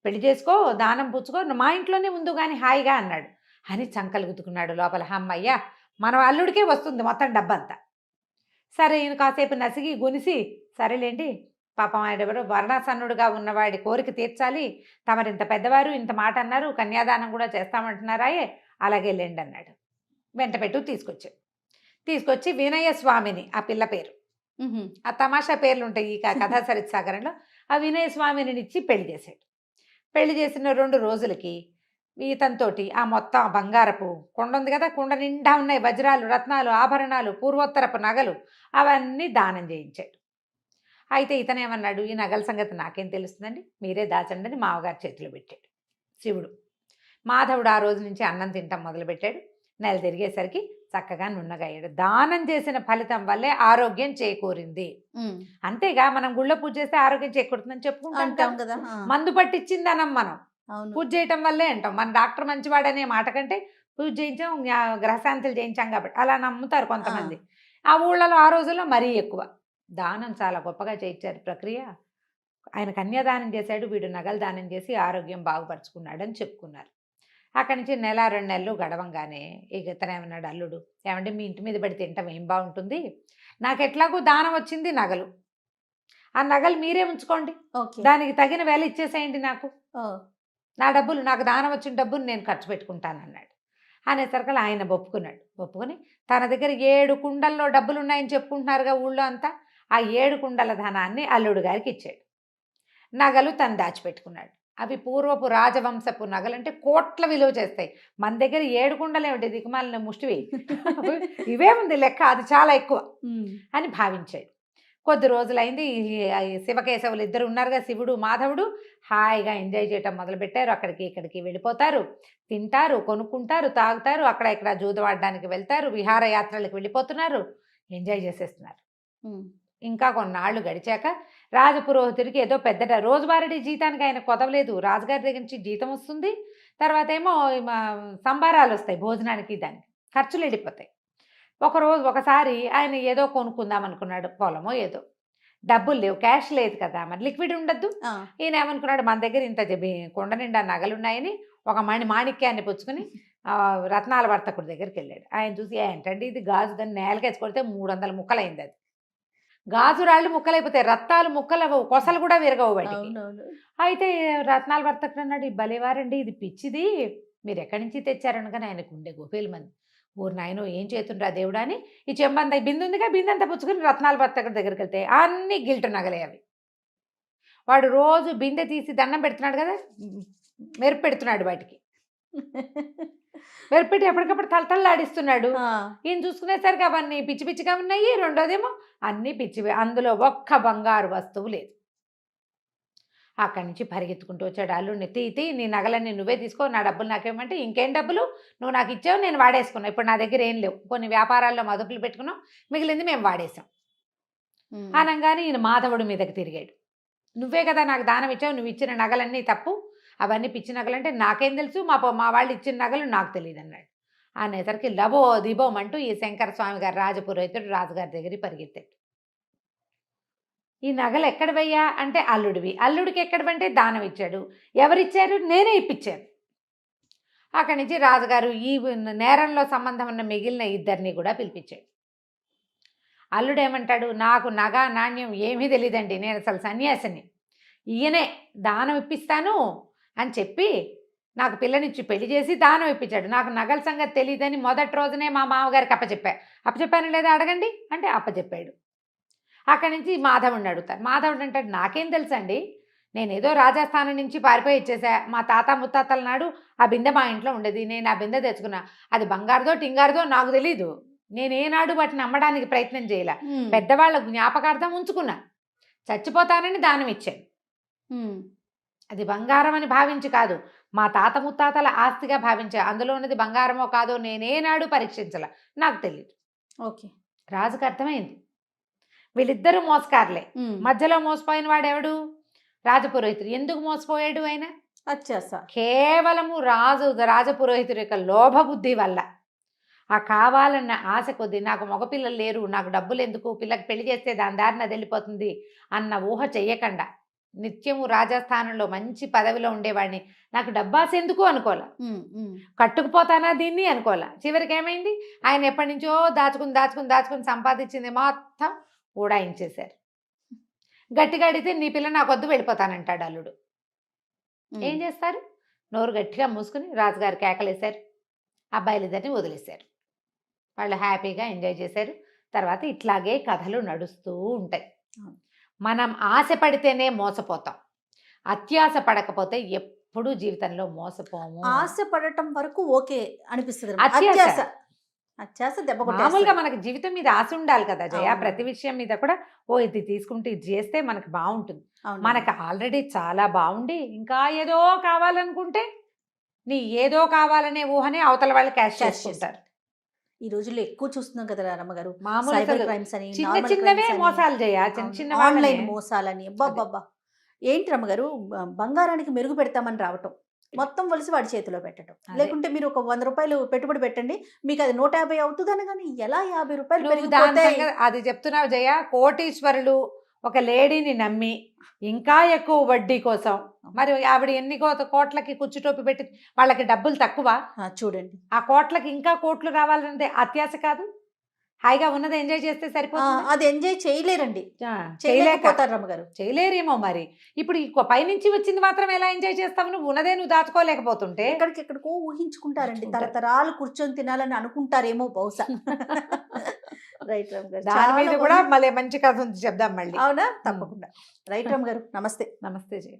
S2: పెళ్లి చేసుకో, దానం పుచ్చుకో, మా ఇంట్లోనే ఉందు కానీ హాయిగా అన్నాడు. అని చంకలు గుద్దుకున్నాడు లోపల, అమ్మయ్యా మన అల్లుడికే వస్తుంది మొత్తం డబ్బంతా. సరే ఈయన కాసేపు నసిగి గునిసి, సరేలేండి పాపం ఆయన ఎవరో వర్ణాసన్నుడుగా ఉన్నవాడి కోరిక తీర్చాలి, తమరింత పెద్దవారు ఇంత మాట అన్నారు, కన్యాదానం కూడా చేస్తామంటున్నారాయే, అలాగే లేండి అన్నాడు. వెంట పెట్టు తీసుకొచ్చి వినయ స్వామిని, ఆ పిల్ల పేరు, ఆ తమాషా పేర్లు ఉంటాయి ఈ కథా సరిత్సాగరంలో, ఆ వినయ స్వామిని ఇచ్చి పెళ్లి చేశాడు. పెళ్లి చేసిన 2 రోజులకి ఈతంతోటి ఆ మొత్తం బంగారపు కుండ ఉంది కదా, కుండ నిండా ఉన్నాయి వజ్రాలు, రత్నాలు, ఆభరణాలు, పూర్వోత్తరపు నగలు, అవన్నీ దానం చేయించాడు. అయితే ఇతనేమన్నాడు, ఈ నగల సంగతి నాకేం తెలుస్తుందండి, మీరే దాచండి అని మావగారి చేతిలో పెట్టాడు శివుడు. మాధవుడు ఆ రోజు నుంచి అన్నం తింటాం మొదలుపెట్టాడు. నెల తిరిగేసరికి చక్కగా నున్నగయ్యాడు. దానం చేసిన ఫలితం వల్లే ఆరోగ్యం చేకూరింది. అంతేగా మనం గుళ్ళో పూజ చేస్తే ఆరోగ్యం చేకూరుతుందని చెప్పుకుంటాం కదా, మందు పట్టించిందనం మనం పూజ చేయటం వల్లే అంటాం. మన డాక్టర్ మంచివాడనే మాట కంటే పూజ చేయించాం, గ్రహశాంతులు చేయించాం కాబట్టి అలా నమ్ముతారు కొంతమంది. ఆ ఊళ్ళలో ఆ రోజుల్లో మరీ ఎక్కువ దానం చాలా గొప్పగా చేయించారు ప్రక్రియ. ఆయన కన్యాదానం చేశాడు, వీడు నగలు దానం చేసి ఆరోగ్యం బాగుపరుచుకున్నాడని చెప్పుకున్నారు. అక్కడి నుంచి 1-2 నెలలు గడవంగానే ఇక ఇతనేమన్నాడు అల్లుడు, ఏమంటే మీ ఇంటి మీద పడి తింటాం ఏం బాగుంటుంది, నాకు ఎట్లాగో దానం వచ్చింది నగలు, ఆ నగలు మీరే ఉంచుకోండి, దానికి తగిన వేల ఇచ్చేసేయండి నాకు, నా డబ్బులు, నాకు దానం వచ్చిన డబ్బులు నేను ఖర్చు పెట్టుకుంటానన్నాడు. అనేసరికి ఆయన ఒప్పుకొని తన దగ్గర 7 కుండల్లో డబ్బులు ఉన్నాయని చెప్పుకుంటున్నారుగా ఊళ్ళో అంతా, ఆ 7 కుండల ధనాన్ని అల్లుడు గారికి ఇచ్చాడు. నగలు తను దాచిపెట్టుకున్నాడు. అవి పూర్వపు రాజవంశపు నగలంటే కోట్ల విలువ చేస్తాయి. మన దగ్గర 7 కుండలు ఏమిటి దిక్కుమాలిన ముష్టివి, ఇవే ఉంది లెక్క, అది చాలా ఎక్కువ అని భావించాడు. కొద్ది రోజులైంది, శివకేశవులు ఇద్దరు ఉన్నారుగా, శివుడు మాధవుడు హాయిగా ఎంజాయ్ చేయటం మొదలుపెట్టారు. అక్కడికి ఇక్కడికి వెళ్ళిపోతారు, తింటారు, కొనుక్కుంటారు, తాగుతారు, అక్కడ ఇక్కడ జూదవాడడానికి వెళ్తారు, విహారయాత్రలకు వెళ్ళిపోతున్నారు, ఎంజాయ్ చేసేస్తున్నారు. ఇంకా కొన్నాళ్ళు గడిచాక రాజపురోహితుడికి ఏదో పెద్ద రోజువారీ జీతానికి ఆయన కొదవలేదు, రాజుగారి దగ్గర నుంచి జీతం వస్తుంది, తర్వాత ఏమో సంబారాలు వస్తాయి భోజనానికి, దానికి ఖర్చులు వెళ్ళిపోతాయి. ఒకసారి ఆయన ఏదో కొనుక్కుందాం అనుకున్నాడు, పొలమో ఏదో, డబ్బులు లేవు, క్యాష్ లేదు కదా, మరి లిక్విడ్ ఉండద్దు. ఈయన ఏమనుకున్నాడు, మన దగ్గర ఇంత కొండ నిండా నగలున్నాయని ఒక మాణిక్యాన్ని పుచ్చుకుని రత్నాల వర్తకుడి దగ్గరికి వెళ్ళాడు. ఆయన చూసి, ఏంటండి ఇది గాజు, దాన్ని నేలకేసి కొడితే 300 ముక్కలైంది, అది గాజు రాళ్ళు ముక్కలైపోతాయి, రత్నాలు ముక్కలు కొసలు కూడా విరగవు వాటికి. అయితే రత్నాల వర్తకుడు అన్నాడు, ఈ భలేవారండి, ఇది పిచ్చిది, మీరు ఎక్కడి నుంచి తెచ్చారనగానే ఆయనకు ఉండే గోపేలు మంది, ఊరు నాయనో ఏం చేతుండ్రా దేవుడా అని ఈ చెంబంత బిందు ఉందిగా, బిందంతా పుచ్చుకుని రత్నాల వర్తకుడి దగ్గరికి వెళ్తే అన్ని గిల్టు నగలే అవి. వాడు రోజు బిందె తీసి దండం పెడుతున్నాడు కదా, మెరుపు పెడుతున్నాడు వాటికి, మెరుపెట్టి ఎప్పటికప్పుడు తలతల్లాడిస్తున్నాడు. ఈయన చూసుకునేసరికి అవన్నీ పిచ్చి పిచ్చిగా ఉన్నాయి. రెండోదేమో అన్నీ పిచ్చివే, అందులో ఒక్క బంగారు వస్తువు లేదు. అక్కడి నుంచి పరిగెత్తుకుంటూ వచ్చాడు. అల్లుడిని తీ నీ నగలన్నీ నువ్వే తీసుకో, నా డబ్బులు నాకేమంటే, ఇంకేం డబ్బులు నువ్వు నాకు ఇచ్చావు, నేను వాడేసుకున్నావు, ఇప్పుడు నా దగ్గర ఏం లేవు, కొన్ని వ్యాపారాల్లో మదుపులు పెట్టుకున్నాం, మిగిలింది మేము వాడేసాం అనగానే ఈయన మాధవుడి మీదకి తిరిగాడు. నువ్వే కదా నాకు దానం ఇచ్చావు, నువ్వు ఇచ్చిన నగలన్నీ తప్పు, అవన్నీ పిచ్చి నగలంటే నాకేం తెలుసు, మా వాళ్ళు ఇచ్చిన నగలు నాకు తెలియదు అన్నాడు. అనేసరికి లబో దిబోమంటూ ఈ శంకర స్వామి గారు రాజపురోహితుడు రాజుగారి దగ్గరికి పరిగెత్తాడు. ఈ నగలు ఎక్కడవయ్యా అంటే అల్లుడివి. అల్లుడికి ఎక్కడవంటే దానం ఇచ్చాడు. ఎవరిచ్చారు? నేనే ఇప్పించాను. అక్కడి నుంచి రాజుగారు ఈ నేరంలో సంబంధం ఉన్న మిగిలిన ఇద్దరిని కూడా పిలిపించాడు. అల్లుడు ఏమంటాడు, నాకు నగ నాణ్యం ఏమీ తెలియదండి, నేను అసలు సన్యాసిని, ఈయనే దానం ఇప్పిస్తాను అని చెప్పి నాకు పిల్లనిచ్చి పెళ్లి చేసి దానం ఇప్పించాడు. నాకు నగల సంగతి తెలియదని మొదటి రోజునే మా మామగారికి అప్పచెప్పాను లేదా అడగండి అంటే అప్పచెప్పాడు. అక్కడి నుంచి మాధవుడిని అడుగుతారు. మాధవుడు అంటాడు, నాకేం తెలుసండి, నేనేదో రాజస్థానం నుంచి పారిపోయి ఇచ్చేసా, మా తాత ముత్తాతల నాడు ఆ బిందె మా ఇంట్లో ఉండేది, నేను ఆ బిందె తెచ్చుకున్నా, అది బంగారుదో టింగారుదో నాకు తెలీదు, నేనేనాడు వాటిని అమ్మడానికి ప్రయత్నం చేయలే, పెద్దవాళ్ళ జ్ఞాపకార్థం ఉంచుకున్నా, చచ్చిపోతానని దానం ఇచ్చాను, అది బంగారం అని భావించి కాదు, మా తాత ముత్తాతల ఆస్తిగా భావించా, అందులో ఉన్నది బంగారమో కాదో నేనేనాడు పరీక్షించాల, నాకు తెలియదు.
S1: ఓకే,
S2: రాజుకు అర్థమైంది వీళ్ళిద్దరూ మోసకారులే. మధ్యలో మోసపోయిన వాడెవడు? రాజపురోహితుడు. ఎందుకు మోసపోయాడు ఆయన? కేవలము రాజపురోహితుడి యొక్క లోభబుద్ధి వల్ల, ఆ కావాలన్న ఆశ కొద్దీ, నాకు మగపిల్లలు లేరు, నాకు డబ్బులు ఎందుకు, పిల్లకి పెళ్లి చేస్తే దాని దారిన వెళ్ళిపోతుంది అన్న ఊహ చెయ్యకుండా, నిత్యము రాజస్థానంలో మంచి పదవిలో ఉండేవాడిని, నాకు డబ్బాస ఎందుకు అనుకోలే, కట్టుకుపోతానా దీన్ని అనుకోలే. చివరికి ఏమైంది, ఆయన ఎప్పటి నుంచో దాచుకుని సంపాదించింది మొత్తం ఊడాయించేశారు. గట్టిగా అడిగితే నీ పిల్ల నాకొద్దు వెళ్ళిపోతానంటాడు అల్లుడు. ఏం చేస్తారు? నోరు గట్టిగా మూసుకుని రాజుగారు కేకలేశారు, అబ్బాయిలిద్దరిని వదిలేశారు. వాళ్ళు హ్యాపీగా ఎంజాయ్ చేశారు. తర్వాత ఇట్లాగే కథలు నడుస్తూ ఉంటాయి. మనం ఆశ పడితేనే మోసపోతాం, అత్యాశ పడకపోతే ఎప్పుడూ జీవితంలో మోసపోము.
S1: ఆశ పడటం వరకు ఓకే అనిపిస్తుంది, అత్యాశ దెబ్బ
S2: మామూలుగా మనకి జీవితం మీద ఆశ ఉండాలి కదా జయ. ప్రతి విషయం మీద కూడా ఇది తీసుకుంటే ఇది చేస్తే మనకు బాగుంటుంది. మనకు ఆల్రెడీ చాలా బాగుండి ఇంకా ఏదో కావాలనుకుంటే నీ ఏదో కావాలనే ఊహనే అవతల వాళ్ళు క్యాష్ చేసుకుంటారు.
S1: ఈ రోజుల్లో ఎక్కువ చూస్తున్నాం కదా రమ్మగారు,
S2: చిన్నవే మోసాలు చేయ, చిన్న
S1: ఆన్లైన్ మోసాలని. అబ్బాబ్బా, ఏంటి రమ్మగారు, బంగారానికి మెరుగు పెడతామని రావటం, మొత్తం వలిసి వాడి చేతిలో పెట్టడం, లేకుంటే మీరు ఒక 100 రూపాయలు పెట్టుబడి పెట్టండి మీకు అది 150 అవుతుంది అనగానే ఎలా 50 రూపాయలు
S2: అది చెప్తున్నావు జయ. కోటీశ్వరులు ఒక లేడీని నమ్మి ఇంకా ఎక్కువ వడ్డీ కోసం, మరి ఆవిడ ఎన్ని కోట్లకి కుచ్చుటోపి పెట్టి వాళ్ళకి డబ్బులు తక్కువ,
S1: చూడండి
S2: ఆ కోట్లకి ఇంకా కోట్లు రావాలంటే అత్యాశ కాదు, హాయిగా ఉన్నది ఎంజాయ్ చేస్తే సరిపోతుంది.
S1: అది ఎంజాయ్ చేయలేరండి, చేయలేకపోతారు రమ్మగారు.
S2: చేయలేరేమో మరి. ఇప్పుడు పైనుంచి వచ్చింది మాత్రం ఎలా ఎంజాయ్ చేస్తావు? నువ్వు ఉన్నదే నువ్వు దాచుకోలేకపోతుంటే
S1: ఎక్కడికెక్కడికో ఊహించుకుంటారండి, తరతరాలు కూర్చొని తినాలని అనుకుంటారేమో బహుశా. రైట్ రమ్మగారు,
S2: దాని మీద కూడా మళ్ళీ మంచి కథ ఉంది చెప్దాం మళ్ళీ.
S1: అవునా? తప్పకుండా. రైట్ రమ్మగారు, నమస్తే.
S2: నమస్తే జయ.